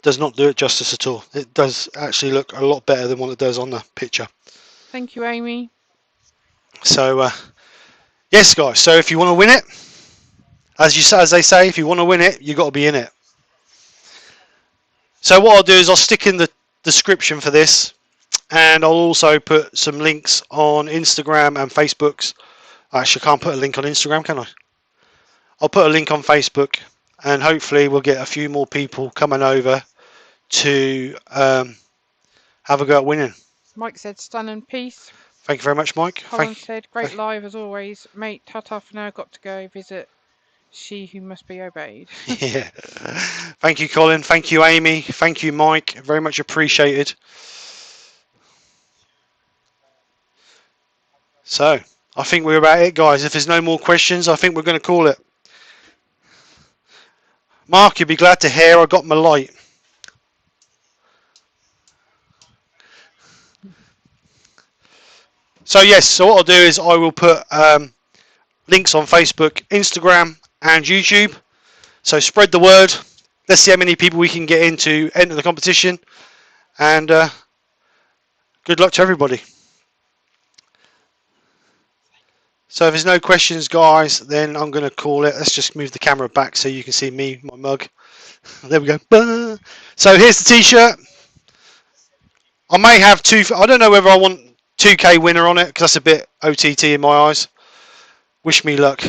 Does not do it justice at all. It does actually look a lot better than what it does on the picture. Thank you, Amy. So yes, guys. So if you want to win it, as they say, if you want to win it, you got to be in it. So what I'll do is I'll stick in the description for this, and I'll also put some links on Instagram and Facebook's. Actually, I can't put a link on Instagram, can I? I'll put a link on Facebook, and hopefully we'll get a few more people coming over to have a go at winning. Mike said, stunning piece. Thank you very much, Mike. Colin said, great live as always. Mate, ta-ta for now, got to go visit she who must be obeyed. Yeah. Thank you, Colin. Thank you, Amy. Thank you, Mike. Very much appreciated. So, I think we're about it, guys. If there's no more questions, I think we're going to call it. Mark, you'll be glad to hear I got my light. So yes, so what I'll do is I will put links on Facebook, Instagram, and YouTube. So spread the word. Let's see how many people we can get in to enter the competition. And good luck to everybody. So if there's no questions, guys, then I'm going to call it. Let's just move the camera back so you can see me, my mug. There we go. So here's the t-shirt. I may have I don't know whether I want 2K winner on it because that's a bit OTT in my eyes. Wish me luck.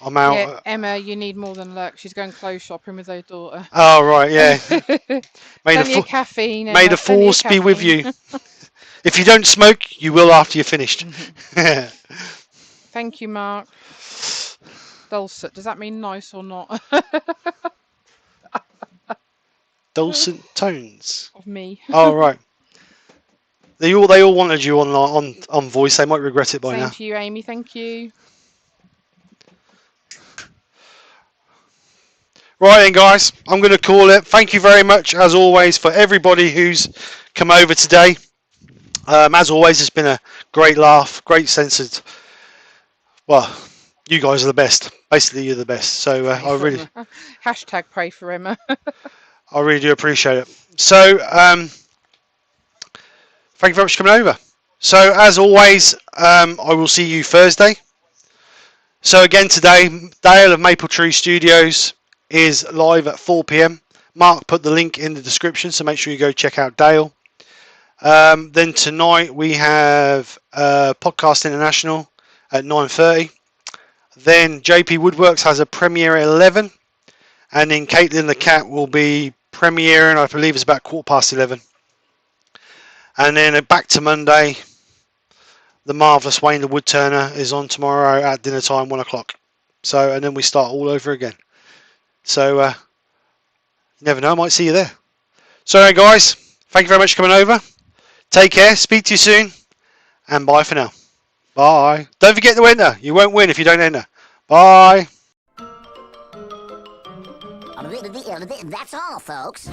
I'm out. Yeah, Emma, you need more than luck. She's going clothes shopping with her daughter. Oh, right, yeah. Plenty of caffeine. May the force be with you. If you don't smoke, you will after you're finished. Thank you, Mark. Dulcet, does that mean nice or not? Dulcet tones. Of me. Oh, right. They all wanted you on voice. They might regret it by now. Same to you, Amy. Thank you. Right then, guys. I'm going to call it. Thank you very much, as always, for everybody who's come over today. As always, it's been a great laugh, great sense of... Well, you guys are the best. Basically, you're the best. So I really... Hashtag pray for Emma. I really do appreciate it. So... thank you very much for coming over. So, as always, I will see you Thursday. So, again, today, Dale of Maple Tree Studios is live at 4 p.m. Mark put the link in the description, so make sure you go check out Dale. Then tonight, we have Podcast International at 9:30. Then JP Woodworks has a premiere at 11. And then Caitlin the Cat will be premiering, I believe it's about 11:15. And then back to Monday, the marvellous Wayne the Woodturner is on tomorrow at dinner time, 1 o'clock. So, and then we start all over again. So, you never know, I might see you there. So, anyway, guys, thank you very much for coming over. Take care, speak to you soon, and bye for now. Bye. Don't forget to enter. You won't win if you don't enter. Bye. That's all, folks.